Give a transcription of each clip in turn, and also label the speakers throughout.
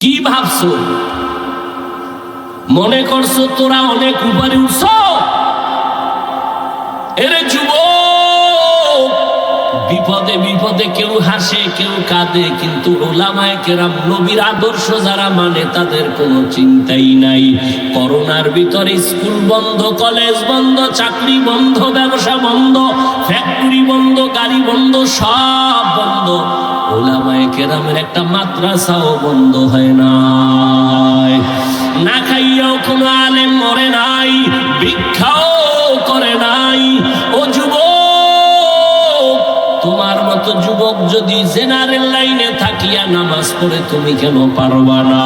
Speaker 1: কি ভাবছো? মনে করছো তোরা অনেক উপরে উঠছ? এরে যুবক, বিপদে বিপদে কেউ হাসে কেউ কাঁদে, কিন্তু ওলামায়ে কেরাম নবীর আদর্শ যারা মানে তাদের কোনো চিন্তাই নাই। করোনার ভিতরে স্কুল বন্ধ, কলেজ বন্ধ, চাকরি বন্ধ, ব্যবসা বন্ধ, ফ্যাক্টরি বন্ধ, গাড়ি বন্ধ, সব বন্ধ। ওলামায়ে কেরামের একটা মাদ্রাসাও বন্ধ হয় নাই। না খাইয়াও কোনো আলেম মরে নাই, ভিক্ষাও করে নাই। ও যুবক, তোমার মতো যুবক যদি জেনারেল লাইনে থাকিয়া নামাজ পড়ে তুমি কেন পারবা না?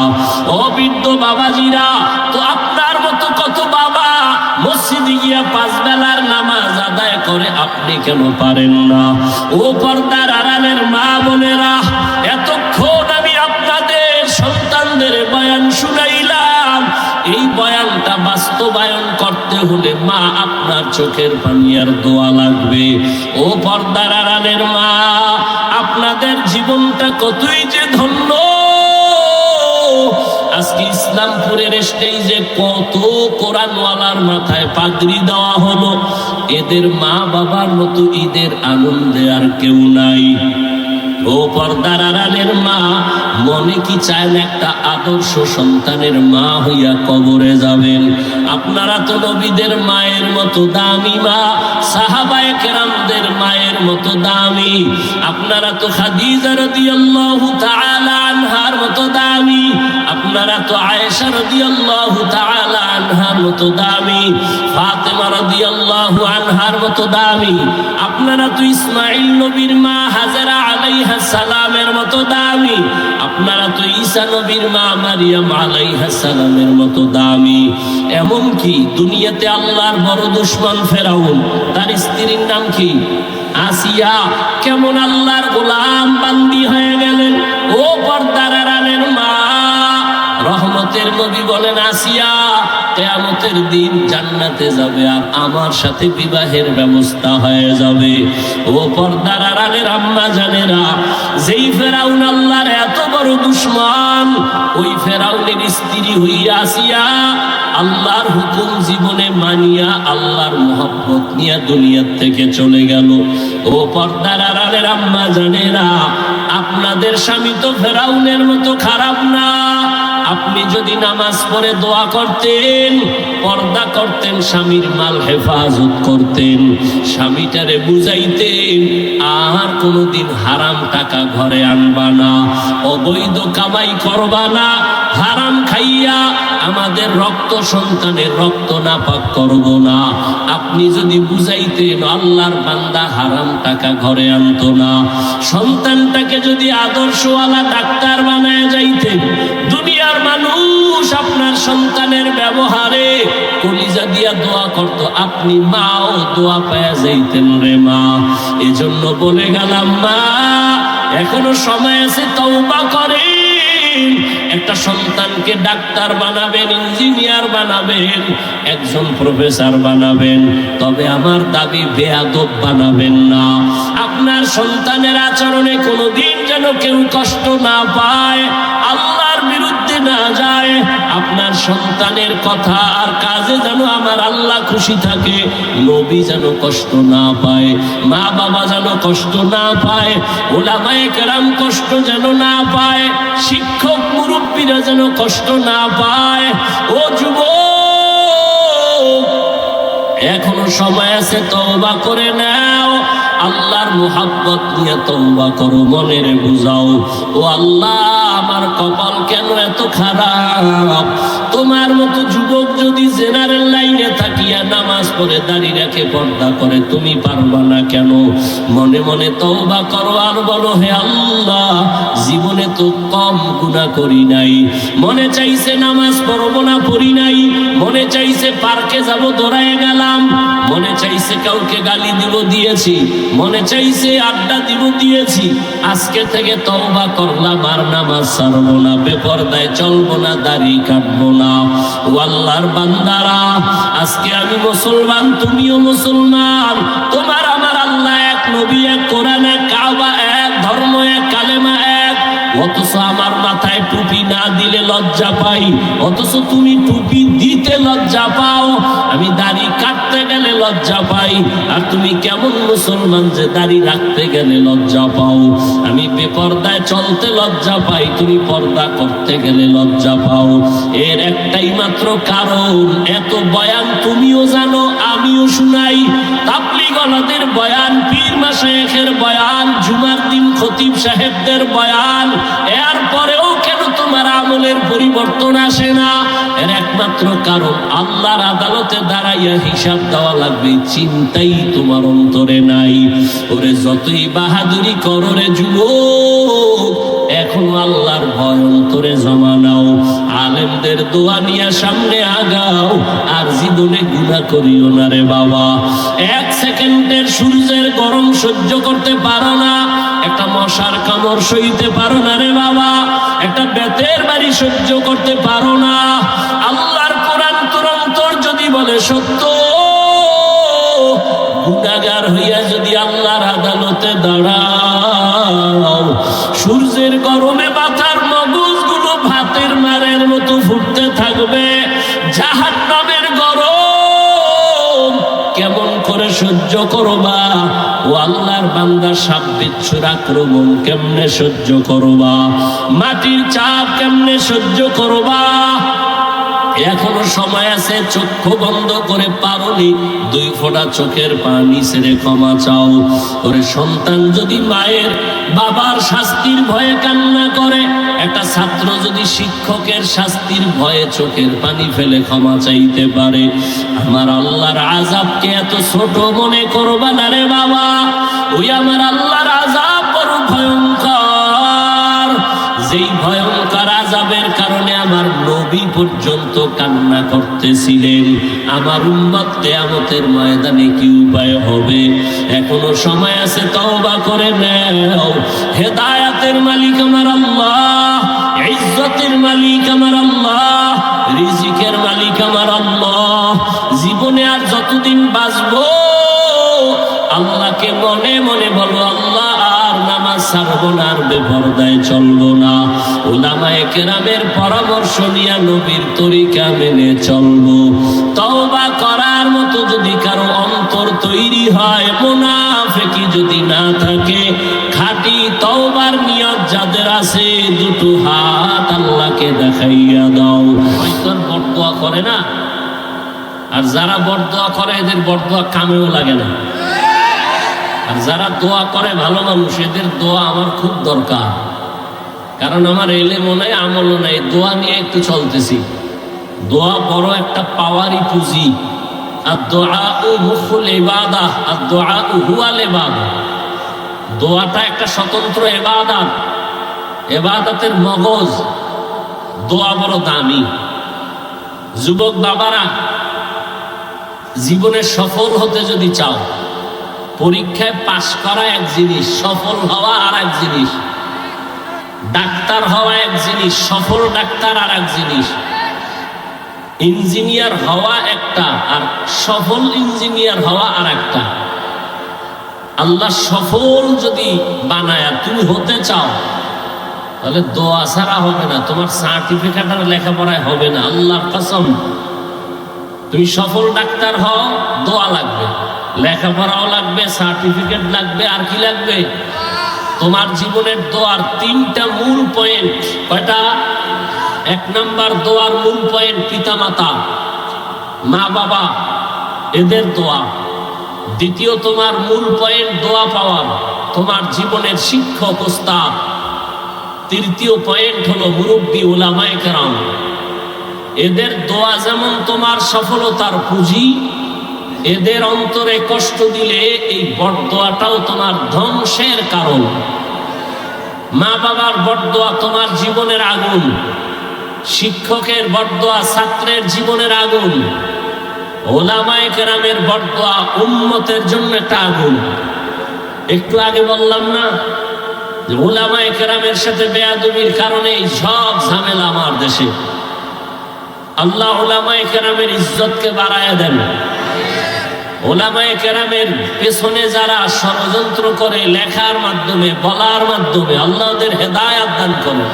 Speaker 1: ও বৃদ্ধ বাবাজিরা, তো আপনার মতো কত বাবা মসজিদে গিয়া 5 বেলার নামাজ আদায় করে, আপনি কেন পারেন না? ও পর্দার আড়ালের মা বোনেরা, এতক্ষণ আমি আপনাদের সন্তানদের বয়ান শুনাইলাম। এই বয়ানটা বাস্তবায়ন করতে হলে মা আপনার চোখের পানি আর দোয়া লাগবে। ও পর্দার আড়ালের মা, আপনাদের জীবনটা কতই যে ধন্য। আজকে ইসলামপুরের স্টেজে কত কোরআনওয়ালার মাথায় পাগড়ি দেওয়া হলো। এদের মা বাবার মতো ঈদের আনন্দে আর কেউ নাই। ও পর্দার আড়ালের মা, মনে কি চায় না একটা আদর্শ সন্তানের মা হইয়া কবরে যাবেন? আপনারা তো নবীদের মায়ের মতো দামি মা, সাহাবায়ে কেরামদের মায়ের মতো দামি। আপনারা তো খাদিজা রাদিয়াল্লাহু তাআলা আনহার মতো দামি। আপনারা তো আয়েশা রাদিয়াল্লাহু তাআলা আনহার মতো দামি, ফাতেমা রাদিয়াল্লাহু আনহার মতো দামি। আপনারা তো ইসমাঈল নবীর মা হাজেরা আলাইহিস সালামের মতো দামি। আপনারা তো ঈসা নবীর মা মারিয়াম আলাইহিস সালামের মতো দামি। এমন কি দুনিয়াতে আল্লাহর বড় দুশমন ফেরাউন, তার স্ত্রীর নাম কি? আসিয়া, কেমন আল্লাহর গোলাম বান্দি হয়ে গেলেন। ও পর্দার আড়ালের মা, রহমতের নবী বলেন আসিয়া কিয়ামতের দিন জান্নাতে যাবে আর আমার সাথে বিবাহের ব্যবস্থা হয়ে যাবে। ও পর্দার আড়ালের আম্মা জানেরা, যেই ফেরাউন আল্লাহর এত বড় দুশমন, ওই ফেরাউনের স্ত্রী হইয়া আসিয়া আল্লাহর হুকুম জীবনে মানিয়া আল্লাহর মহব্বত নিয়ে দুনিয়ার থেকে চলে গেল। ও পর্দার আড়ালের আম্মা জানেরা, আপনাদের স্বামী তো ফেরাউনের মতো খারাপ না। আপনি যদি নামাজ পড়ে দোয়া করতেন, পর্দা করতেন, স্বামীর মাল হেফাজত করতেন, স্বামীটারে বুঝাইতেন আর কোনোদিন হারাম টাকা ঘরে আনবা না, অবৈধ কামাই করবা না, হারাম খাইয়া আমাদের রক্ত সন্তানের রক্ত নাপাক করব না। আপনি যদি বুঝাইতেন, আল্লাহর বান্দা হারাম টাকা ঘরে আনতো না। সন্তানটাকে যদি আদর্শওয়ালা ডাক্তার বানায় যাইতেন, দুনিয়ার মানুষ আপনার সন্তানের ব্যবহারে কলিজা দিয়া দোয়া করত, আপনি মাও দোয়া পায়া যাইতেন রে মা। এজন্য বলে গেলাম মা, এখনো সময় আছে, তওবা করেন। একটা সন্তানকে ডাক্তার বানাবেন, ইঞ্জিনিয়ার বানাবেন, একজন প্রফেসর বানাবেন, তবে আমার দাবি বেয়াদব বানাবেন না। আপনার সন্তানের আচরণে কোনোদিন যেন কেউ কষ্ট না পায়, আল্লাহর বিরুদ্ধে না যায়। আপনার সন্তানের কথা আর কাজে যেন আমার আল্লাহ খুশি থাকে, নবী যেন কষ্ট না পায়, মা বাবা যেন কষ্ট না পায়, ওলামায়ে কেরাম কষ্ট যেন না পায়, শিক্ষক মুরব্বীরা যেন কষ্ট না পায়। ও যুবক, এখনো সময় আছে, তওবা করে নাও। আল্লাহর মুহাব্বত নিয়ে তওবা করো, মনের বুঝাও, ও আল্লাহ আমার কপাল কেন এত খারাপ। তোমার মতো যুবক যদি জেনারেল লাইনে থাকিয়া নামাজ পড়ে দাঁড়িয়ে রাখে, পর্দা করে, তুমি পারবা না কেন? মনে মনে তওবা করো আর বলো, হে আল্লাহ, জীবনে তো কম গুনাহ করি নাই। মনে চাইছে নামাজ পড়বো না, পড়ি নাই। মনে চাইছে পার্কে যাব, দৌড়ায় গেলাম। মনে চাইছে কাউকে গালি দিব, দিয়েছি। মনে চাইছে আড্ডা দিব, দিয়েছি। আজকে থেকে তওবা করলাম, আর নামাজ ছাড়বো না, বেপরদায় চলবো না, দাড়ি কাটবো না। ও আল্লাহর বান্দারা, আজকে আমি মুসলমান, তুমিও মুসলমান। তোমার আমার আল্লাহ এক, নবী এক, কোরআন এক, কাবা এক, ধর্ম এক, কালেমা এক। অথচ আমার মাথায় টুপি না দিলে লজ্জা পাই, অথচ তুমি টুপি দিতে লজ্জা পাও। আমি দাড়ি কাটতে গেলে লজ্জা পাই, আর তুমি কেমন মুসলমান যে দাড়ি রাখতে গেলে লজ্জা পাও? আমি বেপরদায় চলতে লজ্জা পাই, তুমি পর্দা করতে গেলে লজ্জা পাও। এর একটাই মাত্র কারণ, এত বয়ান তুমিও জানো আমিও শুনাই, তাবলীগ ওয়ালাদের বয়ান, পীর মাশায়েখের বয়ান, জুমার দিন খতিব সাহেবদের বয়ান, এরপরেও কেন তোমার আমলের পরিবর্তন আসে না? এর একমাত্র কারণ আল্লাহর আদালতে দাঁড়াইয়া হিসাব দেওয়া লাগবে, চিন্তাই তোমার অন্তরে নাই। ওরে যতই বাহাদুরি করো রে যুবক, এখন আল্লাহর ভয় অন্তরে জমা নাও, আলেমদের দোয়া নিয়ে সামনে আগাও, আর জীবনে গুনাহ করিও না রে বাবা। এক সেকেন্ডের সূর্যের গরম সহ্য করতে পারো না, একটা মশার কামড় সইতে পারো না রে বাবা, একটা বেতের বাড়ি সহ্য করতে পারো না। আল্লাহর কোরআন তোর অন্তর যদি বলে সত্য, গুনাহগার হইয়া যদি আল্লাহর আদালতে দাঁড়াও, সূর্যের গরমে মাথার মগজগুলো ভাতের মারের মতো ফুটতে থাকবে, জাহান্নামের গরম কেমন করে সহ্য করবা? ও আল্লাহর বান্দা, সাপ বিচ্ছুর আক্রমণ কেমনে সহ্য করবা? মাটির চাপ কেমনে সহ্য করবা? এখনো সময় আছে, চক্ষু বন্ধ করে পারোনি, 2 ফোঁটা চোখের পানি ছেড়ে ক্ষমা চাও। ওরে সন্তান যদি মায়ের বাবার শাস্তির ভয়ে কান্না করে, একটা ছাত্র যদি শিক্ষকের শাস্তির ভয়ে চোখের পানি ফেলে ক্ষমা চাইতে পারে, আমার আল্লাহর আযাবকে এত ছোট মনে করবা না রে বাবা। ওই আমার আল্লাহর আযাব বড় ভয়ঙ্কর, যেই ভয়ঙ্কর আযাবের কারণে আমার নবী পর্যন্ত কান্না করতেছিলেন। আমার উম্মত কিয়ামতের ময়দানে কি উপায় হবে? এখনো সময় আছে, তওবা করে নাও। হেদায়েতের মালিক আমার আল্লাহ, ইজ্জতের মালিক আমার আল্লাহ, রিজিকের মালিক আমার আল্লাহ। জীবনে আর যতদিন বাঁচবো আল্লাহকে মনে মনে বলো, আল্লাহ আর নামাজ ছাড়বো না, আর বেপরদায় চলবো না, উলামায়ে কেরামের পরামর্শ নিয়ে নবীর তরিকা মেনে চলবো। তওবা করার মতো যদি কারো অন্তর তৈরি হয়, মুনাফিকি যদি না থাকে, খাঁটি তওবার নিয়ত যাদের আছে, দুটো হাত আল্লাহকে দেখাইয়া দাও। হয়তো বরদোয়া করে না, আর যারা বরদোয়া করে এদের বরদোয়া কামেও লাগে না, আর যারা দোয়া করে ভালো মানুষ, এদের দোয়া আমার খুব দরকার। কারণ আমার ইলমও নাই, আমলও নাই, দোয়া নিয়ে একটু চলতেছি। দোয়া বড় একটা পাওয়ারই পুঁজি। আর দুআউ মুখুল ইবাদাহ, আর দুআউ হুয়াল ইবাদাহ। দোয়াটা একটা স্বতন্ত্র ইবাদত, ইবাদতের মগজ। দোয়া বড় দামি। যুবক বাবারা, জীবনে সফল হতে যদি চাও, পরীক্ষায় পাশ করা এক জিনিস, সফল হওয়া আর এক জিনিস। ডাক্তার হওয়া এক জিনিস, সফল ডাক্তার আর এক জিনিস। ইঞ্জিনিয়ার হওয়া একটা, আর সফল ইঞ্জিনিয়ার হওয়া আর একটা। আল্লাহ সফল যদি বানায় তুমি হতে চাও, তাহলে দোয়া ছাড়া হবে না, তোমার সার্টিফিকেট আর লেখাপড়ায় হবে না। আল্লাহর কসম, তুমি সফল ডাক্তার হও, দোয়া লাগবে, লেখাপড়াও লাগবে, সার্টিফিকেট লাগবে, আর কি লাগবে? তোমার জীবনের দোয়ার 3টা মূল পয়েন্ট। কয়টা? 1 নাম্বার দোয়ার মূল পয়েন্ট পিতামাতা, মা বাবা, এদের দোয়া। দ্বিতীয় তোমার মূল পয়েন্ট দোয়া পাওয়ার তোমার জীবনের শিক্ষক ওস্তাদ। তৃতীয় পয়েন্ট হলো মুরব্বী উলামায়ে কেরাম। এদের দোয়া যেমন তোমার সফলতার পুঁজি, এদের অন্তরে কষ্ট দিলে এই বরদোয়াটাও তোমার ধ্বংসের কারণ। মা বাবার বরদোয়া তোমার জীবনের আগুন, শিক্ষকের বরদোয়া ছাত্রের জীবনের আগুন, উলামায়ে কেরামের বরদোয়া উম্মতের জন্য একটা আগুন। একটু আগে বললাম না যে উলামায়ে কেরামের সাথে বেয়াদবির কারণে সব ঝামেলা আমার দেশে। আল্লাহ উলামায়ে কেরামের ইজ্জতকে বাড়ায়া দেন। ওলামায়ে কেরামের পেছনে যারা ষড়যন্ত্র করে লেখার মাধ্যমে বলার মাধ্যমে, আল্লাহ ওদের হেদায়েত দান করেন।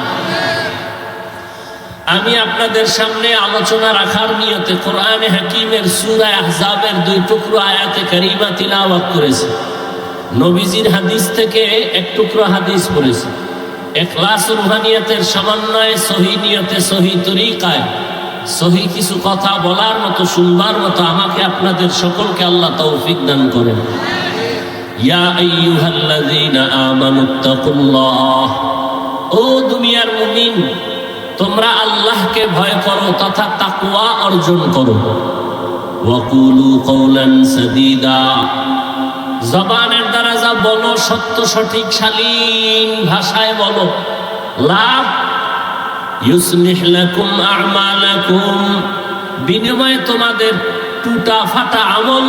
Speaker 1: আমি আপনাদের সামনে আলোচনা রাখার নিয়তে কোরআনে হাকিমের সূরা আহজাবের 2 টুকরো আয়াতে কারিমা তিলাওয়াত করেছি। নবীজির হাদিস থেকে 1 টুকরো হাদিস পড়েছি। ইখলাস রুহানিয়াতের সমন্বয়ে সহি নিয়তে সহি তরিকায় সহি কিছু কথা বলার মতো শুনবার মতো আমাকে আপনাদের সকলকে আল্লাহ তৌফিক দান করেন। ইয়া আইয়ুহাল্লাযীনা আমানুত্তাকুল্লাহ, ও দুনিয়ার মুমিন, তোমরা আল্লাহকে ভয় করো তথা তাকওয়া অর্জন করো। ওয়াকুলু কওলান সাদীদা, জবানের দ্বারা যা বলো সত্য সঠিক শালীন ভাষায় বলো। লাভ ইউসলিহ লাকুম আ'মালাকুম, বিনিময়ে তোমাদের টুটা ফাটা আমল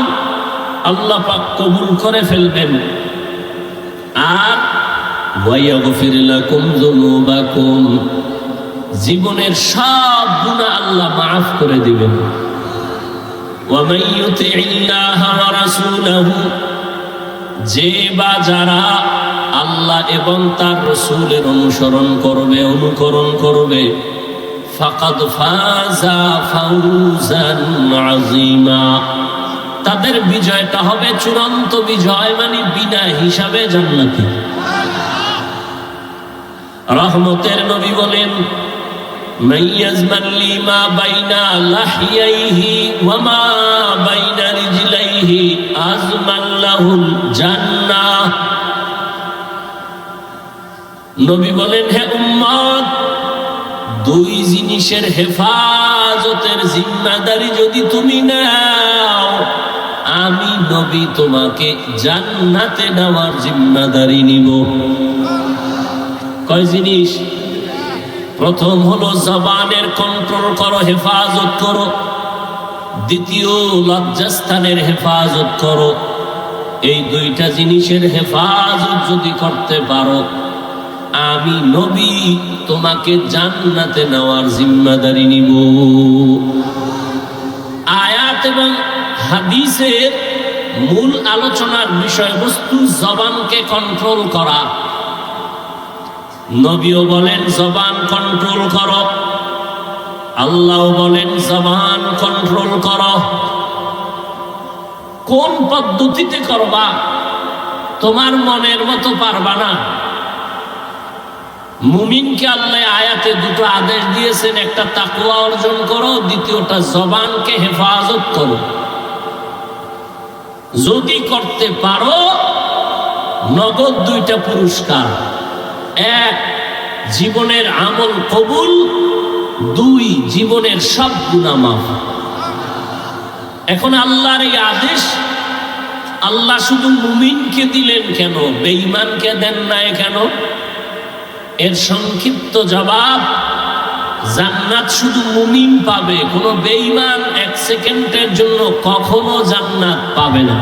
Speaker 1: আল্লাহ পাক কবুল করে ফেলবেন। আর ওয়ায়াগফির লাকুম যুনুবাকুম, জীবনের সব গুনাহ আল্লাহ মাফ করে দিবেন। ওয়া মান ইউতিইল্লাহা ওয়া রাসূলাহু, যে বা যারা আল্লাহ এবং তার রাসূলের অনুকরণ করবে ফাকাদ ফাজা ফাউজান আযীমা, তাদের বিজয়টা হবে চূড়ান্ত বিজয়, মানে বিনা হিসাবে জান্নাতি। রহমতের নবী বলেন, মাইয়াজমান লিমা বাইনা লাহিয়াইহি ওয়া মা বাইনা রিজলাইহি আজমান লাহুল জান্নাহ। নবী বলেন, হে উম্মত, 2 জিনিসের হেফাজতের জিম্মাদারি যদি তুমি নাও, আমি নবী তোমাকে জান্নাতে নেওয়ার জিম্মাদারি নিব। কয় জিনিস? প্রথম হলো জবানের কন্ট্রোল করো, হেফাজত করো। দ্বিতীয়, লজ্জাস্থানের হেফাজত করো। এই 2টা জিনিসের হেফাজত যদি করতে পারো, আমি নবী তোমাকে জান্নাতে নেওয়ার জিম্মাদারি নিব। আয়াত এবং হাদিসের মূল আলোচনার বিষয়বস্তু জবানকে কন্ট্রোল করা। নবীও বলেন জবান কন্ট্রোল করো, আল্লাহও বলেন জবান কন্ট্রোল করো। কোন পদ্ধতিতে করবা? তোমার মনের মতো পারবা না। মুমিনকে আল্লাহ আয়াতে 2টো আদেশ দিয়েছেন, একটা তাকওয়া অর্জন করো, দ্বিতীয়টা জবানকে হেফাজত করো। যদি করতে পারো, নগদ 2টা পুরস্কার। 1, জীবনের আমল কবুল। 2, জীবনের সব গুনাহ মাফ। এখন আল্লাহর এই আদেশ আল্লাহ শুধু মুমিনকে দিলেন কেন, বেঈমানকে দেন নাই কেন? এর সংক্ষিপ্ত জবাব, জান্নাত শুধু মুমিন পাবে, কোনো বেঈমান 1 সেকেন্ডের জন্য কখনো জান্নাত পাবে না।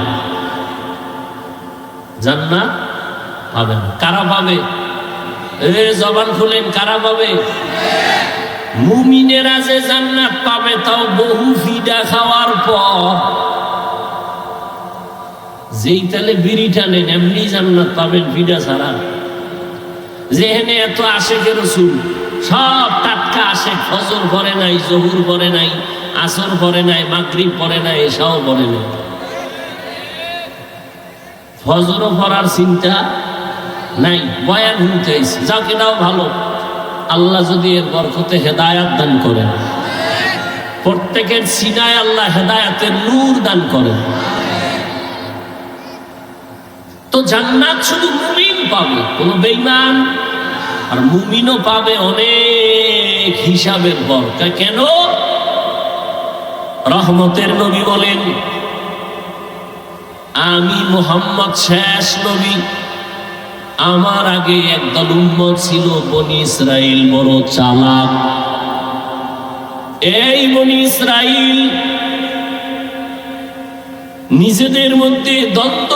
Speaker 1: জান্নাত পাবে না। কারা পাবে? জবান খুলেন, কারা পাবে? মুমিনেরা যে জান্নাত পাবে, তাও বহু ফিডা খাওয়ার পর। যেই তালে বিড়ি টানেন এমনি জান্নাত পাবেন ফিডা ছাড়া। যেখানে এত আশেকের রাসূল, সব টাটকা আশেক, ফজর পড়ে নাই, জোহর পড়ে নাই, আসর পড়ে নাই, মাগরিব পড়ে নাই, এশাও পড়ে নাই। ফজরও পড়ার চিন্তা নাই, বয়ান শুনতে আইছে। যাও, কেনাও ভালো। আল্লাহ যদি এর বরকতে হেদায়াত দান করেন, প্রত্যেকের সিনায় আল্লাহ হেদায়াতের নূর দান করেন, তো জান্নাত শুধু মুমিন পাবে, কোনো বেঈমান। আর মুমিনও পাবে অনেক হিসাবের বরকত। কেন? রহমতের নবী বলেন, আমি মুহাম্মদ শেষ নবী, আমার আগে একদল উম্মত ছিল বনি ইসরাইল, বড় চালাক। এই বনি ইসরাইল নিজেদের মধ্যে দ্বন্দ্ব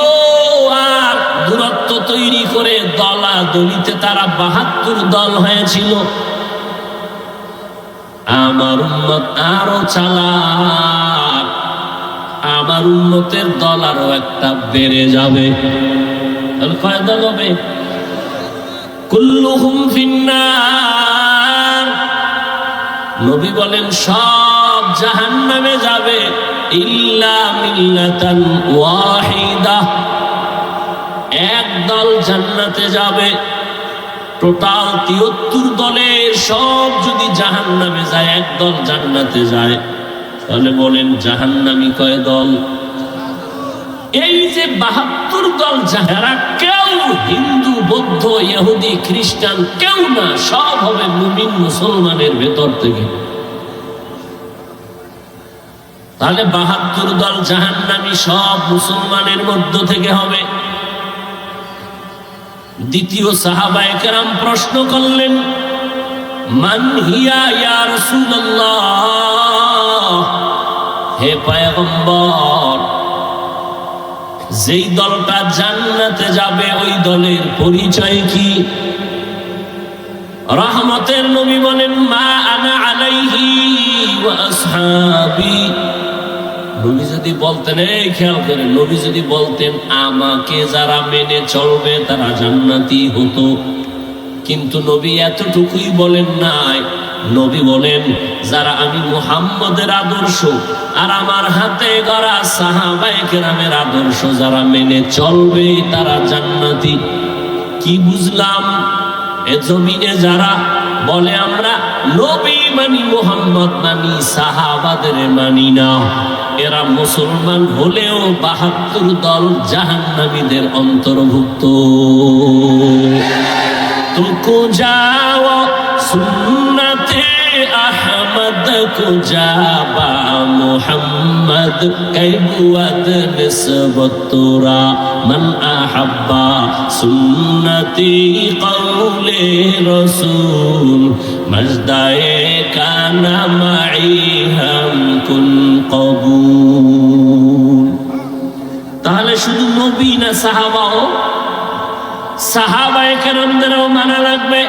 Speaker 1: আর দূরত্ব তৈরি করে দলাদলিতে তারা 72 দল হয়েছিল। আমার উম্মত আরো চালাক, আমার উম্মতের দল আরো একটা বেড়ে যাবে। তাহলে কয় দল হবে? কুল্লুহুম ফিন্নার। নবী বলেন সব জাহান্নামে যাবে, ইল্লা মিল্লাতান ওয়াহিদা, এক দল জান্নাতে যাবে। টোটাল ৭৩ দলের সব যদি জাহান্নামে যায়, এক দল জান্নাতে যায়, তাহলে বলেন জাহান্নামী কয় দল? এই যে ৭২ দল, যারা কেউ হিন্দু, বৌদ্ধ, ইহুদি, খ্রিস্টান কেউ না, সব হবে মুমিন মুসলমানের ভেতর থেকে। তাহলে ৭২ দল জাহান্নামী সব মুসলমানের মধ্য থেকে হবে। দ্বিতীয় সাহাবায়ে কেরাম প্রশ্ন করলেন, মান হিয়া ইয়া রাসূলুল্লাহ, হে পয়গম্বর, যেই দলটা জান্নাতে যাবে ওই দলের পরিচয় কি? রহমতের নবী বলেন, মা আনা আলাইহি ওয়া আসহাবি। নবী যদি বলতেন, এই খেয়াল করেন, নবী যদি বলতেন আমাকে যারা মেনে চলবে তারা জান্নাতি হতো, কিন্তু নবী এতটুকুই বলেন নাই। নবী বলেন যারা আমি মুহাম্মদের আদর্শ আর আমার হাতে গড়া সাহাবায়ে কেরামের আদর্শ যারা মেনে চলবে তারা জান্নাতি। কি বুঝলাম? এ জমিনে যারা বলে আমরা নবী মানি, মুহাম্মদ মানি, সাহাবাদের মানি না, এরা মুসলমান হলেও ৭২ দল জাহান্নামীদের অন্তর্ভুক্ত। तुमको जाओ सुन्नते अहमद को जाबा मुहम्मद कैबुअत निस्बत तुरा मन अहब्बा सुन्नती कौले रसूल मजदाए काना माई हम कुन कबूल। তাহলে শুধু নবী না, সাহাবাও, সাহাবায়ে কেরামদেরও মানা লাগবে।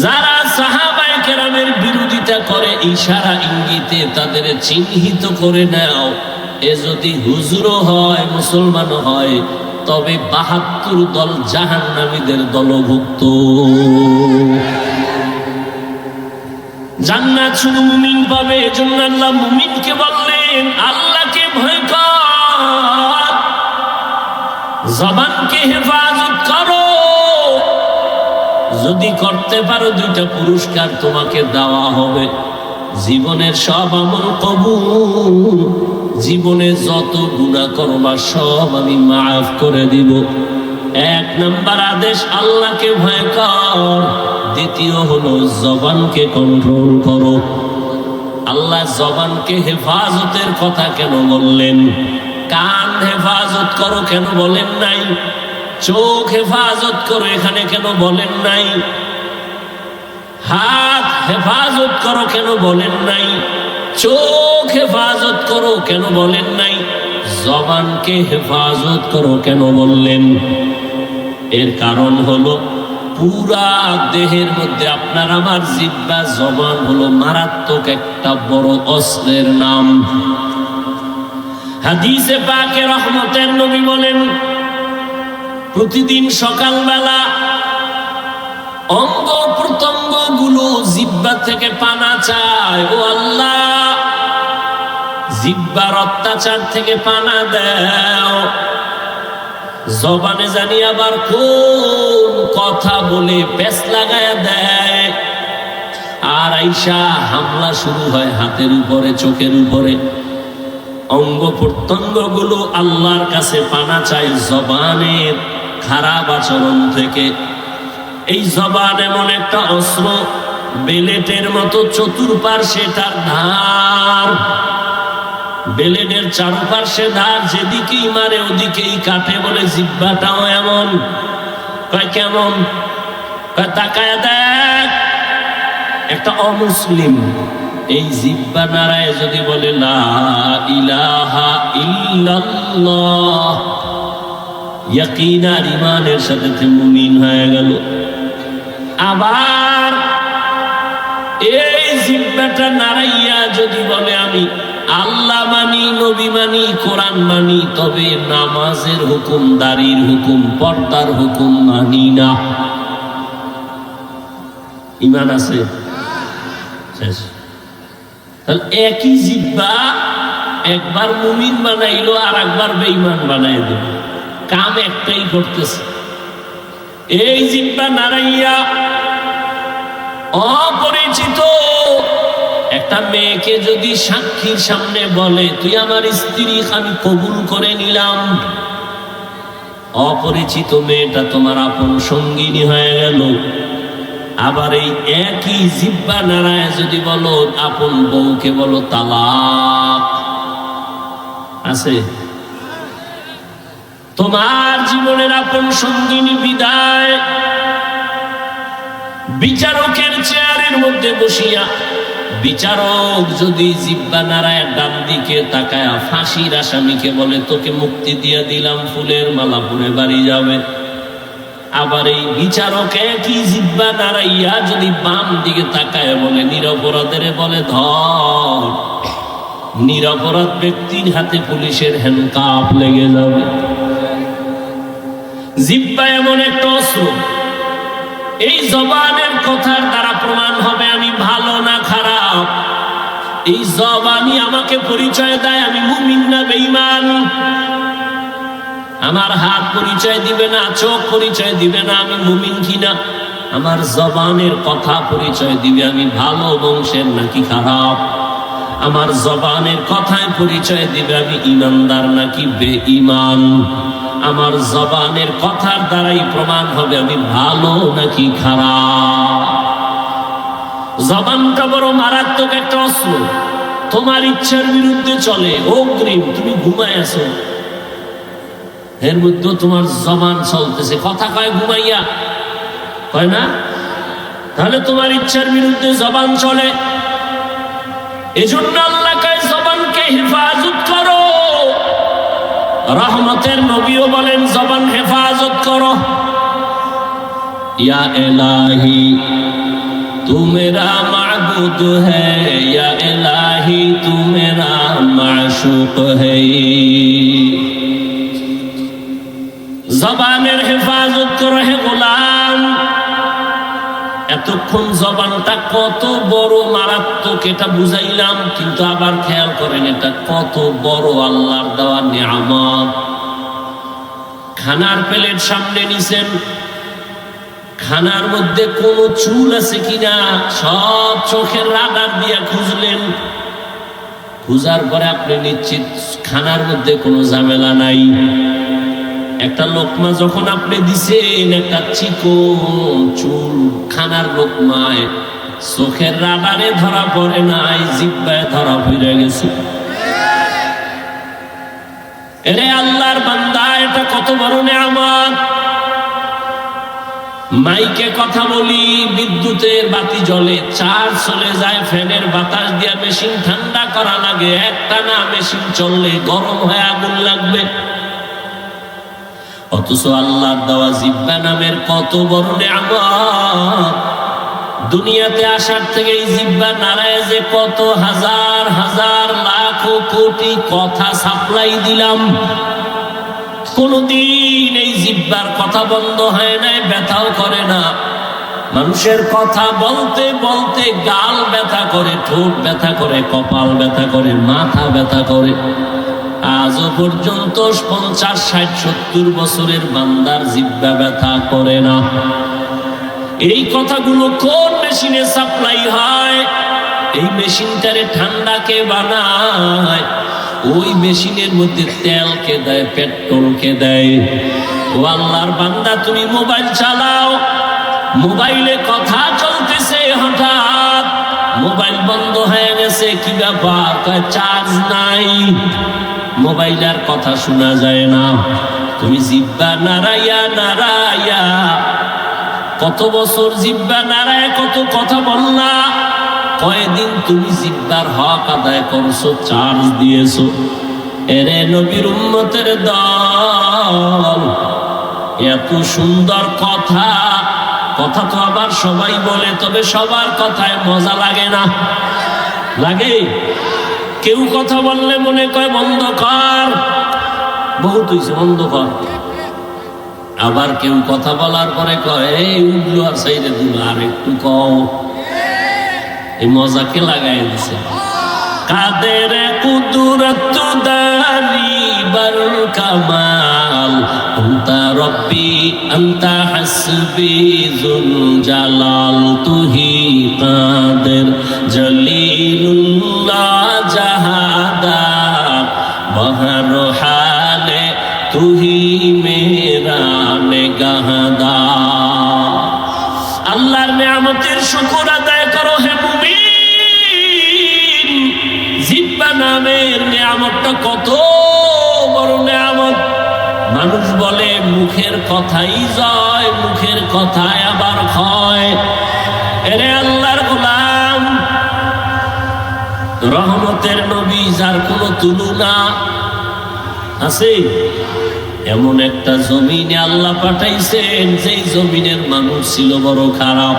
Speaker 1: যারা সাহাবায়ে কেরামের বিরোধিতা করে ইশারা ইঙ্গিতে তাদের চিহ্নিত করে নাও। এ যদি হুজুরও হয়, মুসলমানও হয়, তবে ৭২ দল জাহান্নামীদের দলভুক্ত। জান্নাত শুধু মুমিন পাবে। এজন্য আল্লাহ মুমিনকে বললেন আল্লাহকে ভয় কর, জবানকে হেফাজত করো। যদি করতে পারো 2টা পুরস্কার তোমাকে দেওয়া হবে। জীবনের সব আমল কবুল, জীবনে যত গুনাহ করবা সব আমি মাফ করে দিব। 1 নাম্বার আদেশ আল্লাহকে ভয় কর। দ্বিতীয় হলো জবানকে কন্ট্রোল করো। আল্লাহ জবানকে হেফাজতের কথা কেন বললেন? কান হেফাজত করো কেন বলেন নাই? চোখ হেফাজত করো এখানে কেন বলেন নাই? হাত হেফাজত করো কেন বলেন নাই? চোখ হেফাজত করো কেন বলেন নাই? জবানকে হেফাজত করো কেন বললেন? এর কারণ হলো পুরা দেহের মধ্যে আপনার আমার জিহ্বা, জবান হলো মারাত্মক একটা বড় অস্ত্রের নাম। হাদিসে পাকে রহমতের নবী বলেন প্রতিদিন সকালবেলা অঙ্গ প্রত্যঙ্গ গুলো জিহ্বা থেকে পানা চায়। ও আল্লাহ, জিহ্বার অত্যাচার থেকে পানা দাও। জবানে জানি আবার কোন কথা বলে পেছ লাগায় দেয়, আর আইসা হামলা শুরু হয় হাতের উপরে, চোখের উপরে। অঙ্গ প্রত্যঙ্গ গুলো আল্লাহর কাছে পানা চাই জবানের খারাপ আচরণ থেকে। এই জবান এমন একটা অস্ত্র, বেলেটের মতো চতুর্পার্শ্বে তার ধার। বেলেটের চারপার্শ্বে ধার, যেদিকেই মারে ওদিকেই কাটে। বলে জিহ্বাটাও এমন। কয় কেমন? কয় তাকায় দেখ, একটা অমুসলিম এই জিহ্বা নাড়ায় যদি বলে লা ইলাহা ইল্লাল্লাহ, ইয়াকিনার ঈমানের সাথে মুমিন হয়ে গেল। আবার এই জিহ্বাটা নাড়াইয়া যদি বলে আমি আল্লাহ মানি, নবী মানি, কোরআন মানি, তবে নামাজের হুকুম, দাড়ির হুকুম, পর্দার হুকুম মানি না। ঈমান আছে? শেষ। তাহলে একই জিহ্বা একবার মুমিন বানাইলো আর একবার বেঈমান বানাই দিল, কাম একটাই করতেছে। এই জিহ্বা নাড়াইয়া অপরিচিত একটা মেয়েকে যদি সাক্ষীর সামনে বলে তুই আমার স্ত্রী, আমি কবুল করে নিলাম, অপরিচিত মেয়েটা তোমার আপন সঙ্গিনী হয়ে গেল। আবার এই একই জিহ্বা নাড়ায় যদি বলো আপন বউকে বলো তালাক, আছে? তোমার জীবনের আপন সঙ্গিনী বিদায়। বিচারকের চেয়ারের মধ্যে বসিয়া বিচারক যদি জিহ্বা নাড়ায় ডান দিকে তাকায়া ফাঁসির আসামিকে বলে তোকে মুক্তি দিয়ে দিলাম, ফুলের মালা পরে বাড়ি যাবে। আবার এই বিচারক একই জিহ্বা নাড়াইয়া যদি বাম দিকে তাকায় বলে নিরপরাধের বলে ধর, নিরপরাধ ব্যক্তির হাতে পুলিশের হ্যান্ডকাপ লেগে যাবে। জিহ্বা এমন একটা অস্ত্র, এই জবানের কথার দ্বারা প্রমাণ হবে আমি ভালো না খারাপ। এই জবানই আমাকে পরিচয় দেয় আমি মুমিন না বেঈমান। আমার হাত পরিচয় দিবে না, চোখ পরিচয় দিবে না আমি মুমিন কিনা। আমার জবানের কথা পরিচয় দিবে আমি ভালো বংশের নাকি খারাপ। আমার জবানের কথায় পরিচয় দিবে আমি ইমানদার নাকি বেঈমান। আমার জবানের কথার দ্বারাই প্রমাণ হবে আমি ভালো নাকি খারাপ। জবানটা বড় মারাত্মক একটা অস্ত্র, তোমার ইচ্ছার বিরুদ্ধে চলে। অগ্রিম তুমি ঘুমায় আছো, এর মধ্যে তোমার জবান চলতেছে, কথা কয় ঘুমাইয়া, কয় না? তাহলে তোমার ইচ্ছার বিরুদ্ধে জবান চলে। এজন্য আল্লাহ কয় জবানকে হেফাজত করো। রহমতের নবীও বলেন জবান হেফাজত করো। ইয়া ইলাহি তু মেরা মাবুদ হ্যায়, ইয়া ইলাহি তু মেরা মাশুক হ্যায়। জবানের হেফাজত করো হে গোলাম। এতক্ষণ জবানটা কত বড় মারাত্মক এটা বুঝাইলাম, কিন্তু আবার খেয়াল করেন এটা কত বড় আল্লাহর দেওয়া নিয়ামত। খানার প্লেট সামনে নিছেন, খানার মধ্যে কোনো চুল আছে কিনা সব চোখের রাডার দিয়ে খুঁজলেন। খুঁজার পরে আপনি নিশ্চিত খানার মধ্যে কোনো ঝামেলা নাই। একটা লোকমা যখন আপনি দিছেন, একটা চিকন চুল খানার লোকমায় চোখের রাডারে ধরা পড়ে নাই, জিহ্বায় ধরা পড়ে গেছে। এরে আল্লাহর বান্দা, এটা কত বড় নিয়ামত। মাইকে কথা বলি, বিদ্যুতের বাতি জ্বলে, চার্জ চলে যায়, ফ্যানের বাতাস দিয়ে মেশিন ঠান্ডা করা লাগে। একটা না মেশিন চললে গরম হয়ে আগুন লাগবে। অথচ আল্লাহর দেওয়া জিহ্বা নামের কত বড় নিয়ামত। দুনিয়াতে আসার থেকে এই জিহ্বা নাড়ায় যে কত হাজার হাজার লাখ কোটি কথা সাপ্লাই দিলাম, কোনদিন এই জিহ্বার কথা বন্ধ হয় নাই, ব্যথাও করে না। মানুষের কথা বলতে বলতে গাল ব্যথা করে, ঠোঁট ব্যথা করে, কপাল ব্যথা করে, মাথা ব্যথা করে। আজও পর্যন্ত 50, 60, 70 বছরের বান্দার জিহ্বা ব্যথা করে না। এই কথাগুলো কোন মেশিনে সাপ্লাই হয়? এই মেশিনটারে ঠান্ডা কে বানায়? ওই মেশিনের মধ্যে তেল কে দেয়, পেট্রোল কে দেয়? ও আল্লাহর বান্দা, তুমি মোবাইল চালাও, মোবাইলে কথা চলতেছে, হঠাৎ মোবাইল বন্ধ হয়ে গেছে, কি ব্যাপার? চার্জ নাই, মোবাইলের কথা শোনা যায় না। তুমি জিহ্বা নাড়াইয়া নাড়াইয়া কত বছর জিহ্বা নাড়ায় কত কথা বললা, কয়দিন তুমি জিহ্বার হক আদায় করছো, চার্জ দিয়েছো। এরে নবীর উম্মতের দল, এত সুন্দর কথা, কথা তো আবার সবাই বলে, তবে সবার কথায় মজা লাগে না। লাগে? কেউ কথা বললে মনে কয় বন্ধ কর, বহুত হইছে বন্ধ কর। আবার কেউ কথা বলার পরে কয় এই উঠলো আর সাইডে দিল, আর একটু কও। এই মজাকে লাগাই দিছে। কাদের কুদরত দারি বর কামাল, আন্তা রব্বি আন্তা হাসবি যুল জালাল, তুহি কাদের জলিলুল্লাহ জাহাদার, বহর হালে তুহি মেরা নেগাহদার। আল্লাহর নিয়ামতের শুকর আদায় করো হে মুমিন। জিহ্বা নামের নিয়ামতটা কত বড় নিয়ামত। মানুষ বলে মুখের কথাই জয়, মুখের কথায় আবার ক্ষয়। এরে আল্লাহর গোলাম, রহমতের নবী যার কোনো তুলনা আছে, এমন একটা জমিনে আল্লাহ পাঠাইছেন যেই জমিনের মানুষ ছিল বড় খারাপ।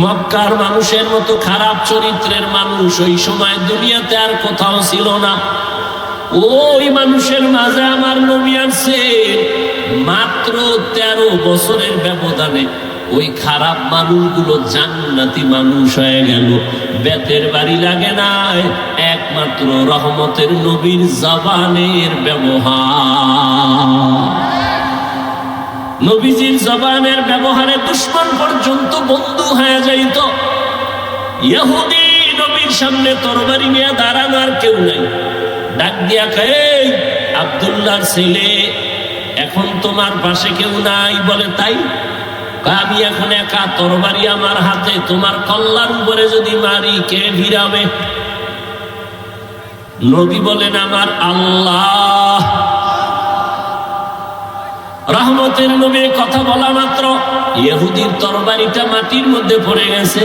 Speaker 1: মক্কার মানুষের মতো খারাপ চরিত্রের মানুষ ওই সময় দুনিয়াতে আর কোথাও ছিল না। ওই মানুষের মাঝে আমার নবী আসছে, মাত্র 13 বছরের ব্যবধানে ওই খারাপ মানুষগুলো জান্নাতি মানুষ হয়ে গেল। বেতের বাড়ি লাগে নাই, একমাত্র রহমতের নবীর জবানের ব্যবহার। নবীজির জবানের ব্যবহারে দুশমন পর্যন্ত বন্ধু হয়ে যাইত। ইহুদি নবীর সামনে তরবারি নিয়ে দাঁড়ানো আর কেউ নাই, ডাক দিয়া কয় আব্দুল্লাহর ছেলে, এখন তোমার পাশে কেউ নাই? বলে তাই? আমি এখন একা, তরবারি আমার হাতে, তোমার কল্লার উপরে যদি মারি কে ভিড়াবে? নবী বলেন আমার আল্লাহ। রহমতের নবী কথা বলা মাত্র ইহুদির তরবারিটা মাটির মধ্যে পড়ে গেছে।